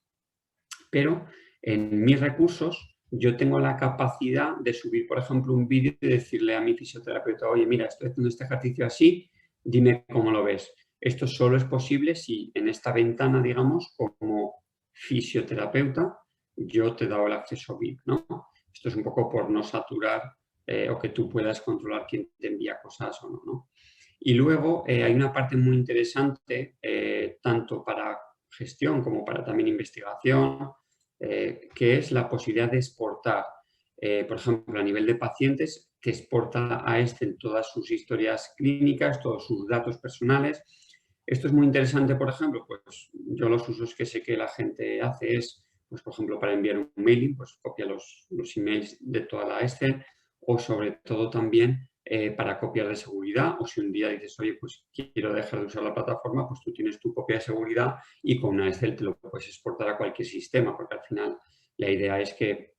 pero en mis recursos yo tengo la capacidad de subir, por ejemplo, un vídeo y decirle a mi fisioterapeuta, oye, mira, estoy haciendo este ejercicio así, dime cómo lo ves. Esto solo es posible si en esta ventana, digamos, como fisioterapeuta, yo te he dado el acceso VIP, ¿no? Esto es un poco por no saturar o que tú puedas controlar quién te envía cosas o no, ¿no? Y luego hay una parte muy interesante, tanto para gestión como para también investigación, que es la posibilidad de exportar. Por ejemplo, a nivel de pacientes, te exporta a en todas sus historias clínicas, todos sus datos personales. Esto es muy interesante, por ejemplo, pues yo los usos que sé que la gente hace es, pues por ejemplo, para enviar un mailing, pues copia los emails de toda la Excel, o sobre todo también para copiar de seguridad, o si un día dices, oye, pues quiero dejar de usar la plataforma, pues tú tienes tu copia de seguridad y con una Excel te lo puedes exportar a cualquier sistema, porque al final la idea es que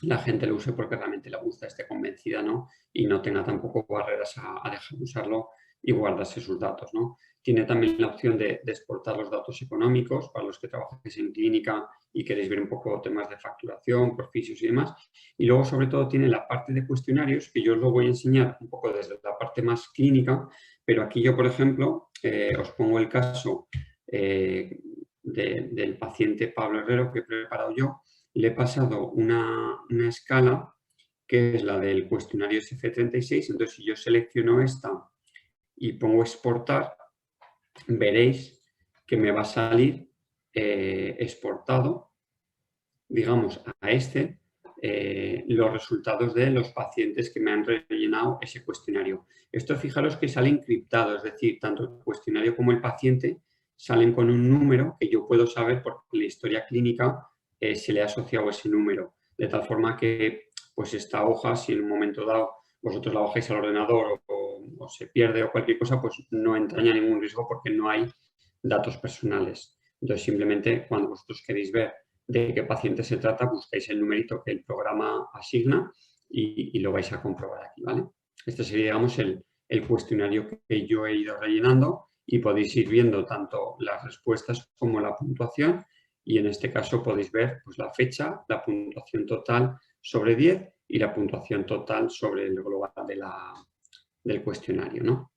la gente lo use porque realmente le gusta, esté convencida, ¿no? Y no tenga tampoco barreras a dejar de usarlo y guardarse sus datos, ¿no? Tiene también la opción de exportar los datos económicos para los que trabajáis en clínica y queréis ver un poco temas de facturación, profesios y demás. Y luego, sobre todo, tiene la parte de cuestionarios, que yo os lo voy a enseñar un poco desde la parte más clínica, pero aquí yo, por ejemplo, os pongo el caso del paciente Pablo Herrero que he preparado yo. Le he pasado una escala que es la del cuestionario SF36. Entonces, si yo selecciono esta y pongo exportar, veréis que me va a salir exportado, digamos, a los resultados de los pacientes que me han rellenado ese cuestionario. Esto, fijaros que sale encriptado, es decir, tanto el cuestionario como el paciente salen con un número que yo puedo saber porque en la historia clínica se le ha asociado ese número. De tal forma que pues esta hoja, si en un momento dado vosotros la bajáis al ordenador o se pierde o cualquier cosa, pues no entraña ningún riesgo porque no hay datos personales. Entonces, simplemente cuando vosotros queréis ver de qué paciente se trata, buscáis el numerito que el programa asigna y lo vais a comprobar aquí, ¿vale? Este sería, digamos, el cuestionario que yo he ido rellenando y podéis ir viendo tanto las respuestas como la puntuación y en este caso podéis ver pues, la fecha, la puntuación total sobre 10 y la puntuación total sobre el global del cuestionario, ¿no?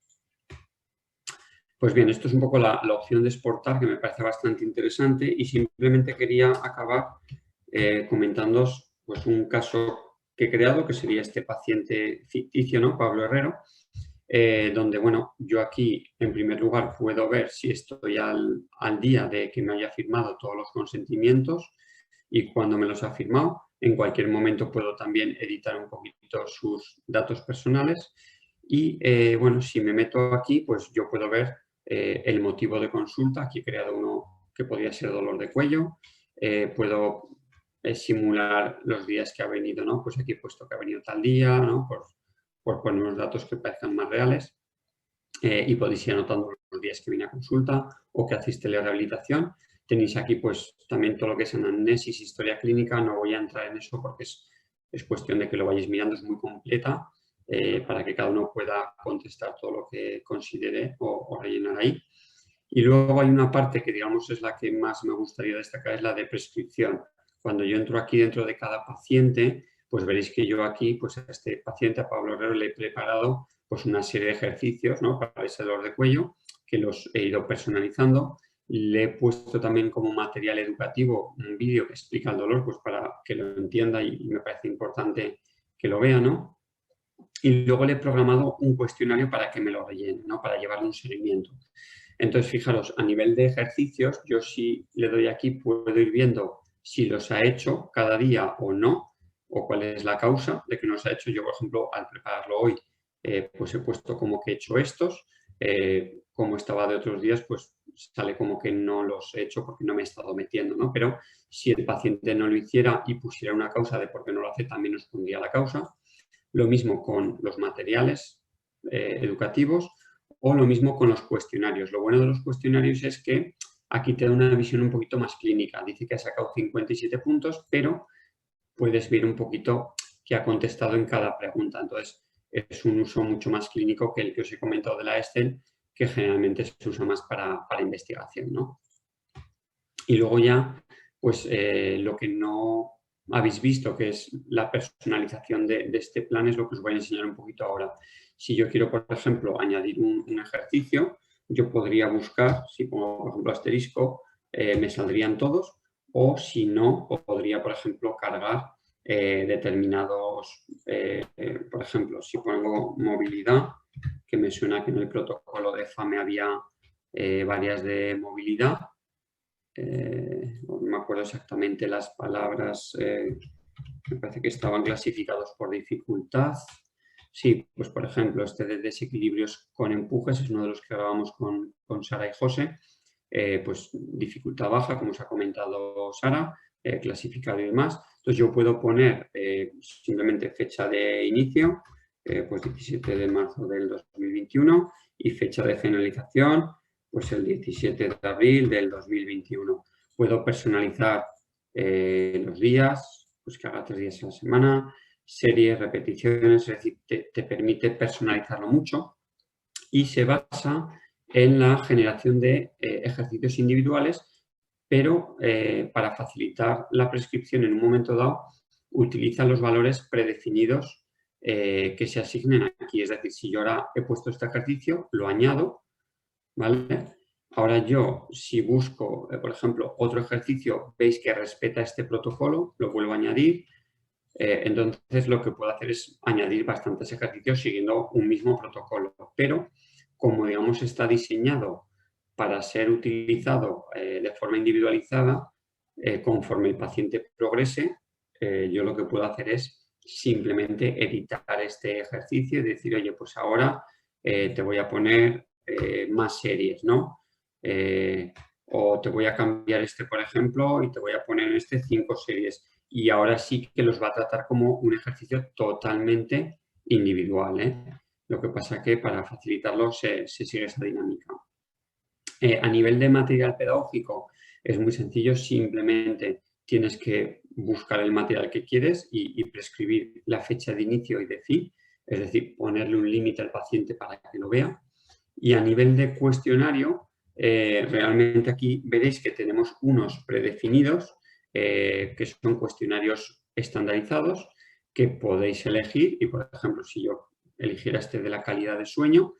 Pues bien, esto es un poco la opción de exportar que me parece bastante interesante y simplemente quería acabar comentándoos pues, un caso que he creado, que sería este paciente ficticio, ¿no? Pablo Herrero, donde, bueno, yo aquí en primer lugar puedo ver si estoy al día de que me haya firmado todos los consentimientos y cuando me los ha firmado. En cualquier momento puedo también editar un poquito sus datos personales y, bueno, si me meto aquí, pues yo puedo ver el motivo de consulta. Aquí he creado uno que podría ser dolor de cuello. Puedo simular los días que ha venido, ¿no? Pues aquí he puesto que ha venido tal día, ¿no? Por poner unos datos que parezcan más reales. Y podéis ir anotando los días que viene a consulta o que hacéis telerehabilitación. Tenéis aquí pues también todo lo que es anamnesis, historia clínica. No voy a entrar en eso porque es cuestión de que lo vayáis mirando, es muy completa para que cada uno pueda contestar todo lo que considere o rellenar ahí. Y luego hay una parte que digamos es la que más me gustaría destacar, es la de prescripción. Cuando yo entro aquí dentro de cada paciente, pues veréis que yo aquí, pues a este paciente, a Pablo Herrero, le he preparado pues una serie de ejercicios, ¿no? Para ese dolor de cuello, que los he ido personalizando. Le he puesto también como material educativo un vídeo que explica el dolor, pues para que lo entienda y me parece importante que lo vea, ¿no? Y luego le he programado un cuestionario para que me lo rellene, ¿no? Para llevarle un seguimiento. Entonces, fijaros, a nivel de ejercicios, yo si le doy aquí puedo ir viendo si los ha hecho cada día o no, o cuál es la causa de que no los ha hecho. Yo, por ejemplo, al prepararlo hoy, pues he puesto como que he hecho estos. Como estaba de otros días, pues sale como que no los he hecho porque no me he estado metiendo, ¿no? Pero si el paciente no lo hiciera y pusiera una causa de por qué no lo hace, también nos pondría la causa. Lo mismo con los materiales educativos o lo mismo con los cuestionarios. Lo bueno de los cuestionarios es que aquí te da una visión un poquito más clínica. Dice que ha sacado 57 puntos, pero puedes ver un poquito qué ha contestado en cada pregunta. Entonces, es un uso mucho más clínico que el que os he comentado de la Excel, que generalmente se usa más para investigación, ¿no? Y luego ya, pues lo que no habéis visto, que es la personalización de este plan, es lo que os voy a enseñar un poquito ahora. Si yo quiero, por ejemplo, añadir un ejercicio, yo podría buscar, si pongo, por ejemplo, asterisco, me saldrían todos, o si no, podría, por ejemplo, cargar determinados, por ejemplo, si pongo movilidad, que me suena que en el protocolo de FAME había varias de movilidad, no me acuerdo exactamente las palabras, me parece que estaban clasificados por dificultad. Sí, pues por ejemplo, este de desequilibrios con empujes es uno de los que grabamos con Sara y José. Pues dificultad baja, como os ha comentado Sara, clasificado y demás. Entonces yo puedo poner simplemente fecha de inicio, pues 17 de marzo del 2021 y fecha de finalización, pues el 17 de abril del 2021. Puedo personalizar los días, pues que haga 3 días a la semana, series, repeticiones, es decir, te permite personalizarlo mucho y se basa en la generación de ejercicios individuales, pero para facilitar la prescripción en un momento dado, utiliza los valores predefinidos que se asignen aquí. Es decir, si yo ahora he puesto este ejercicio, lo añado, ¿vale? Ahora yo, si busco, por ejemplo, otro ejercicio, veis que respeta este protocolo, lo vuelvo a añadir. Entonces, lo que puedo hacer es añadir bastantes ejercicios siguiendo un mismo protocolo. Pero, como digamos está diseñado para ser utilizado de forma individualizada, conforme el paciente progrese, yo lo que puedo hacer es simplemente editar este ejercicio y decir, oye, pues ahora te voy a poner más series, ¿no? o te voy a cambiar este, por ejemplo, y te voy a poner en este 5 series. Y ahora sí que los va a tratar como un ejercicio totalmente individual, ¿eh? Lo que pasa que para facilitarlo se sigue esa dinámica. A nivel de material pedagógico es muy sencillo, simplemente tienes que buscar el material que quieres y prescribir la fecha de inicio y de fin, es decir, ponerle un límite al paciente para que lo vea. Y a nivel de cuestionario, realmente aquí veréis que tenemos unos predefinidos, que son cuestionarios estandarizados, que podéis elegir. Y, por ejemplo, si yo eligiera este de la calidad de sueño,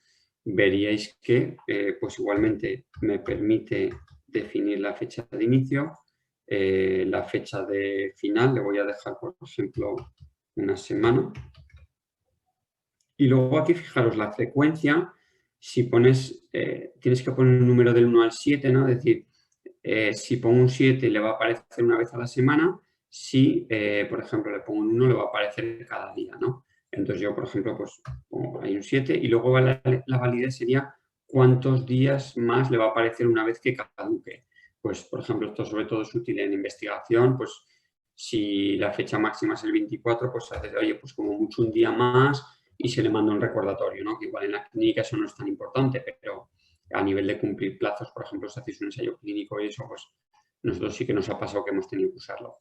veríais que pues igualmente me permite definir la fecha de inicio, la fecha de final, le voy a dejar, por ejemplo, una semana. Y luego aquí fijaros la frecuencia, si pones, tienes que poner un número del 1 al 7, ¿no? Es decir, si pongo un 7 le va a aparecer una vez a la semana, si, por ejemplo, le pongo un 1 le va a aparecer cada día, ¿no? Entonces yo, por ejemplo, pues pongo ahí un 7 y luego la validez sería cuántos días más le va a aparecer una vez que caduque. Pues, por ejemplo, esto sobre todo es útil en investigación, pues si la fecha máxima es el 24, pues haces, oye, pues como mucho un día más y se le manda un recordatorio, ¿no? Que igual en la clínica eso no es tan importante, pero a nivel de cumplir plazos, por ejemplo, si hacéis un ensayo clínico y eso, pues nosotros sí que nos ha pasado que hemos tenido que usarlo.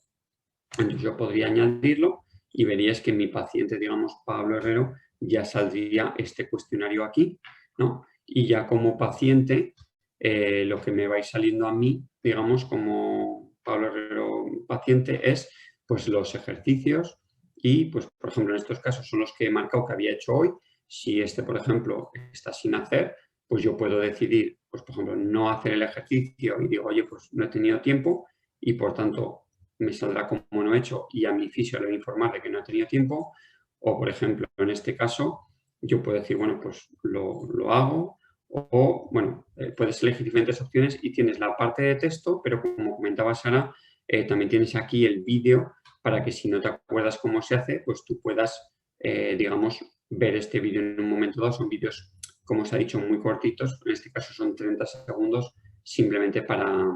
Entonces yo podría añadirlo y veríais que mi paciente, digamos, Pablo Herrero, ya saldría este cuestionario aquí, ¿no? Y ya como paciente, lo que me va a ir saliendo a mí, digamos, como Pablo Herrero paciente, es pues los ejercicios y, pues, por ejemplo, en estos casos son los que he marcado que había hecho hoy. Si este, por ejemplo, está sin hacer, pues yo puedo decidir, pues, por ejemplo, no hacer el ejercicio y digo, oye, pues no he tenido tiempo y, por tanto, me saldrá como no he hecho y a mi fisio le voy a informar de que no he tenido tiempo. O, por ejemplo, en este caso, yo puedo decir, bueno, pues lo hago. O, bueno, puedes elegir diferentes opciones y tienes la parte de texto, pero como comentaba Sara, también tienes aquí el vídeo para que si no te acuerdas cómo se hace, pues tú puedas, digamos, ver este vídeo en un momento dado. Son vídeos, como os ha dicho, muy cortitos. En este caso son 30 segundos simplemente para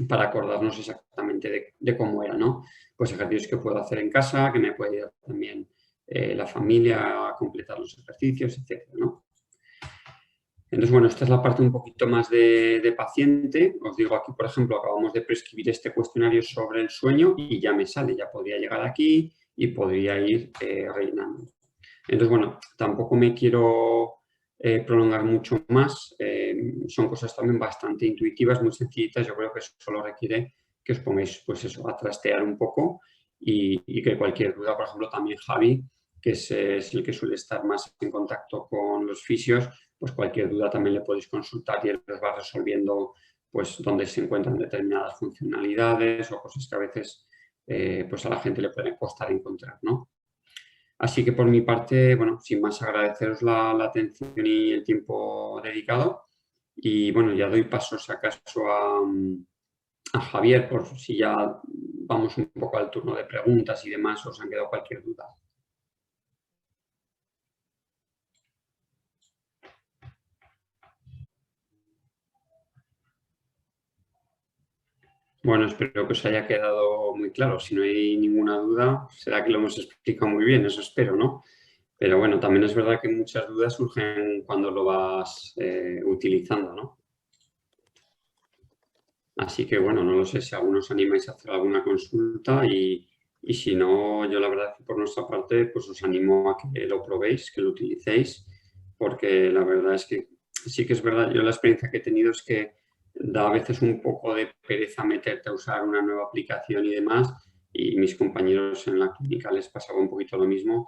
acordarnos exactamente de cómo era, ¿no? Pues ejercicios que puedo hacer en casa, que me puede ayudar también la familia a completar los ejercicios, etcétera, ¿no? Entonces, bueno, esta es la parte un poquito más de paciente. Os digo aquí, por ejemplo, acabamos de prescribir este cuestionario sobre el sueño y ya me sale, ya podría llegar aquí y podría ir rellenando. Entonces, bueno, tampoco me quiero prolongar mucho más. Son cosas también bastante intuitivas, muy sencillitas. Yo creo que solo requiere que os pongáis, pues eso, a trastear un poco y que cualquier duda, por ejemplo, también Javi, que es el que suele estar más en contacto con los fisios, pues cualquier duda también le podéis consultar y él les va resolviendo pues dónde se encuentran determinadas funcionalidades o cosas que a veces pues a la gente le puede costar encontrar, ¿no? Así que por mi parte, bueno, sin más agradeceros la atención y el tiempo dedicado y bueno, ya doy paso si acaso a Javier por si ya vamos un poco al turno de preguntas y demás, os han quedado cualquier duda. Bueno, espero que os haya quedado muy claro. Si no hay ninguna duda, será que lo hemos explicado muy bien, eso espero, ¿no? Pero bueno, también es verdad que muchas dudas surgen cuando lo vas utilizando, ¿no? Así que bueno, no lo sé si algunos animáis a hacer alguna consulta y si no, yo la verdad que por nuestra parte pues os animo a que lo probéis, que lo utilicéis, porque la verdad es que sí que es verdad, yo la experiencia que he tenido es que da a veces un poco de pereza meterte a usar una nueva aplicación y demás, y mis compañeros en la clínica les pasaba un poquito lo mismo,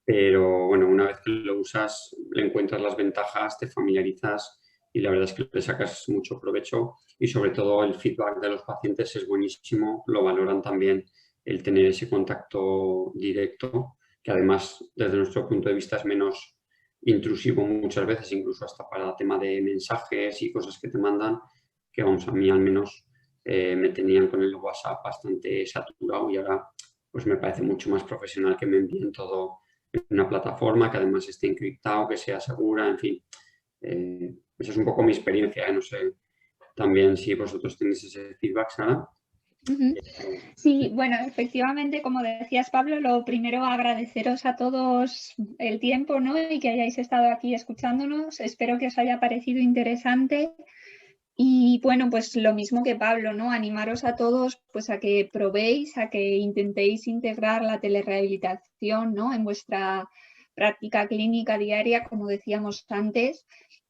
pero bueno, una vez que lo usas, le encuentras las ventajas, te familiarizas y la verdad es que le sacas mucho provecho y sobre todo el feedback de los pacientes es buenísimo, lo valoran también el tener ese contacto directo, que además desde nuestro punto de vista es menos intrusivo muchas veces, incluso hasta para tema de mensajes y cosas que te mandan, que vamos, a mí al menos me tenían con el WhatsApp bastante saturado y ahora pues me parece mucho más profesional que me envíen todo en una plataforma que además esté encriptado, que sea segura, en fin. Esa es un poco mi experiencia, no sé también si vosotros tenéis ese feedback, Sara. Sí, bueno, efectivamente, como decías, Pablo, lo primero agradeceros a todos el tiempo, ¿no? Y que hayáis estado aquí escuchándonos. Espero que os haya parecido interesante. Y bueno, pues lo mismo que Pablo, ¿no? Animaros a todos pues a que probéis, a que intentéis integrar la telerehabilitación, ¿no? En vuestra práctica clínica diaria, como decíamos antes.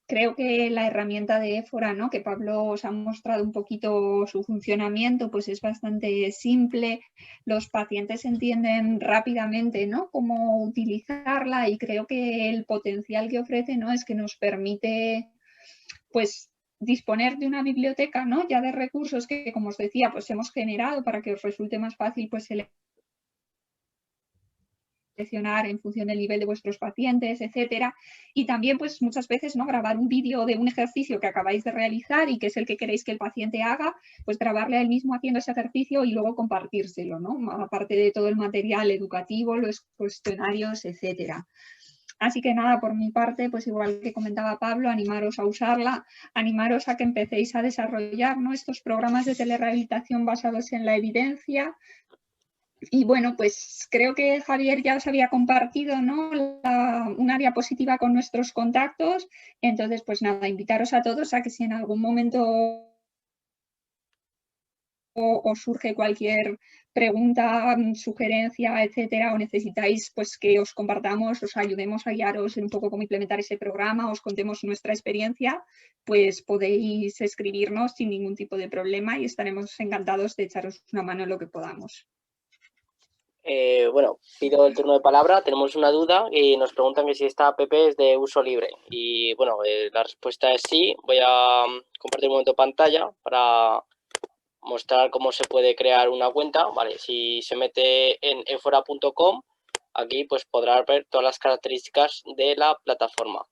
Creo que la herramienta de Éfora, ¿no? Que Pablo os ha mostrado un poquito su funcionamiento, pues es bastante simple. Los pacientes entienden rápidamente, ¿no? Cómo utilizarla, y creo que el potencial que ofrece, ¿no? Es que nos permite, pues, disponer de una biblioteca, ¿no? Ya de recursos que, como os decía, pues hemos generado para que os resulte más fácil, pues, seleccionar en función del nivel de vuestros pacientes, etcétera. Y también, pues, muchas veces, ¿no? Grabar un vídeo de un ejercicio que acabáis de realizar y que es el que queréis que el paciente haga, pues grabarle a él mismo haciendo ese ejercicio y luego compartírselo, ¿no? Aparte de todo el material educativo, los cuestionarios, etcétera. Así que nada, por mi parte, pues igual que comentaba Pablo, animaros a usarla, animaros a que empecéis a desarrollar, ¿no? Estos programas de telerehabilitación basados en la evidencia. Y bueno, pues creo que Javier ya os había compartido, ¿no? Una diapositiva con nuestros contactos. Entonces, pues nada, invitaros a todos a que si en algún momento os surge cualquier pregunta, sugerencia, etcétera, o necesitáis pues que os compartamos, os ayudemos a guiaros en un poco cómo implementar ese programa, os contemos nuestra experiencia, pues podéis escribirnos sin ningún tipo de problema y estaremos encantados de echaros una mano en lo que podamos. Bueno, pido el turno de palabra. Tenemos una duda y nos preguntan que si esta app es de uso libre. Y bueno, la respuesta es sí. Voy a compartir un momento de pantalla para mostrar cómo se puede crear una cuenta. Vale, si se mete en éfora.com, aquí pues podrá ver todas las características de la plataforma.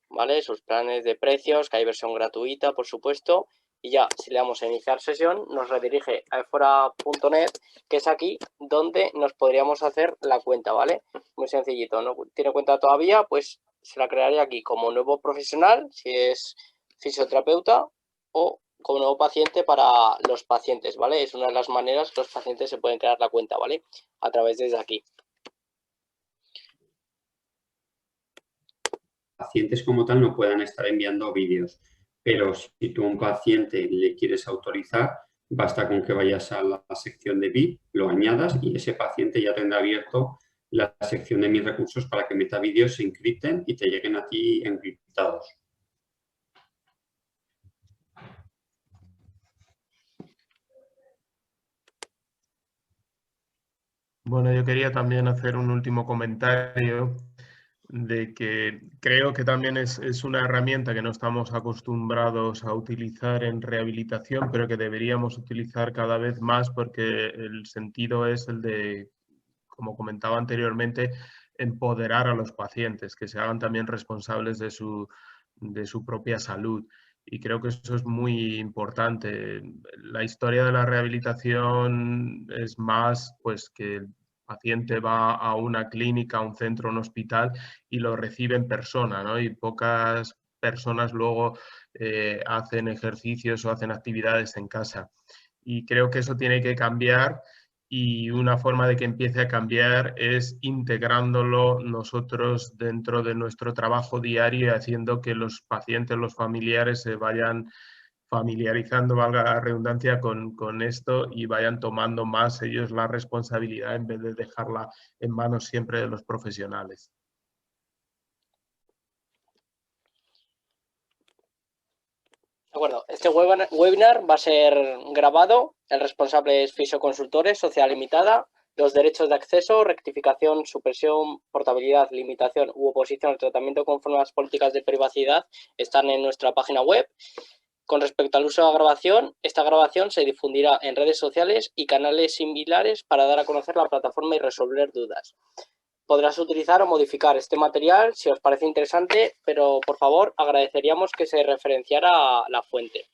Vale, sus planes de precios, que hay versión gratuita, por supuesto. Y ya, si le damos a iniciar sesión, nos redirige a éfora.net, que es aquí donde nos podríamos hacer la cuenta, ¿vale? Muy sencillito. ¿No tiene cuenta todavía? Pues se la crearía aquí como nuevo profesional, si es fisioterapeuta, o como nuevo paciente para los pacientes, ¿vale? Es una de las maneras que los pacientes se pueden crear la cuenta, ¿vale? A través de aquí. Pacientes como tal no puedan estar enviando vídeos, pero si tú a un paciente le quieres autorizar, basta con que vayas a la sección de VIP, lo añadas y ese paciente ya tendrá abierto la sección de mis recursos para que meta vídeos, se encripten y te lleguen a ti encriptados. Bueno, yo quería también hacer un último comentario de que creo que también es una herramienta que no estamos acostumbrados a utilizar en rehabilitación, pero que deberíamos utilizar cada vez más porque el sentido es el de, como comentaba anteriormente, empoderar a los pacientes, que se hagan también responsables de su propia salud. Y creo que eso es muy importante. La historia de la rehabilitación es más pues que el paciente va a una clínica, a un centro, a un hospital y lo recibe en persona, ¿no? Y pocas personas luego hacen ejercicios o hacen actividades en casa. Y creo que eso tiene que cambiar, y una forma de que empiece a cambiar es integrándolo nosotros dentro de nuestro trabajo diario y haciendo que los pacientes, los familiares se vayan familiarizando, valga la redundancia, con esto y vayan tomando más ellos la responsabilidad en vez de dejarla en manos siempre de los profesionales. De acuerdo, este webinar va a ser grabado. El responsable es Fisioconsultores, Sociedad Limitada. Los derechos de acceso, rectificación, supresión, portabilidad, limitación u oposición al tratamiento conforme a las políticas de privacidad están en nuestra página web. Con respecto al uso de la grabación, esta grabación se difundirá en redes sociales y canales similares para dar a conocer la plataforma y resolver dudas. Podrás utilizar o modificar este material si os parece interesante, pero por favor agradeceríamos que se referenciara a la fuente.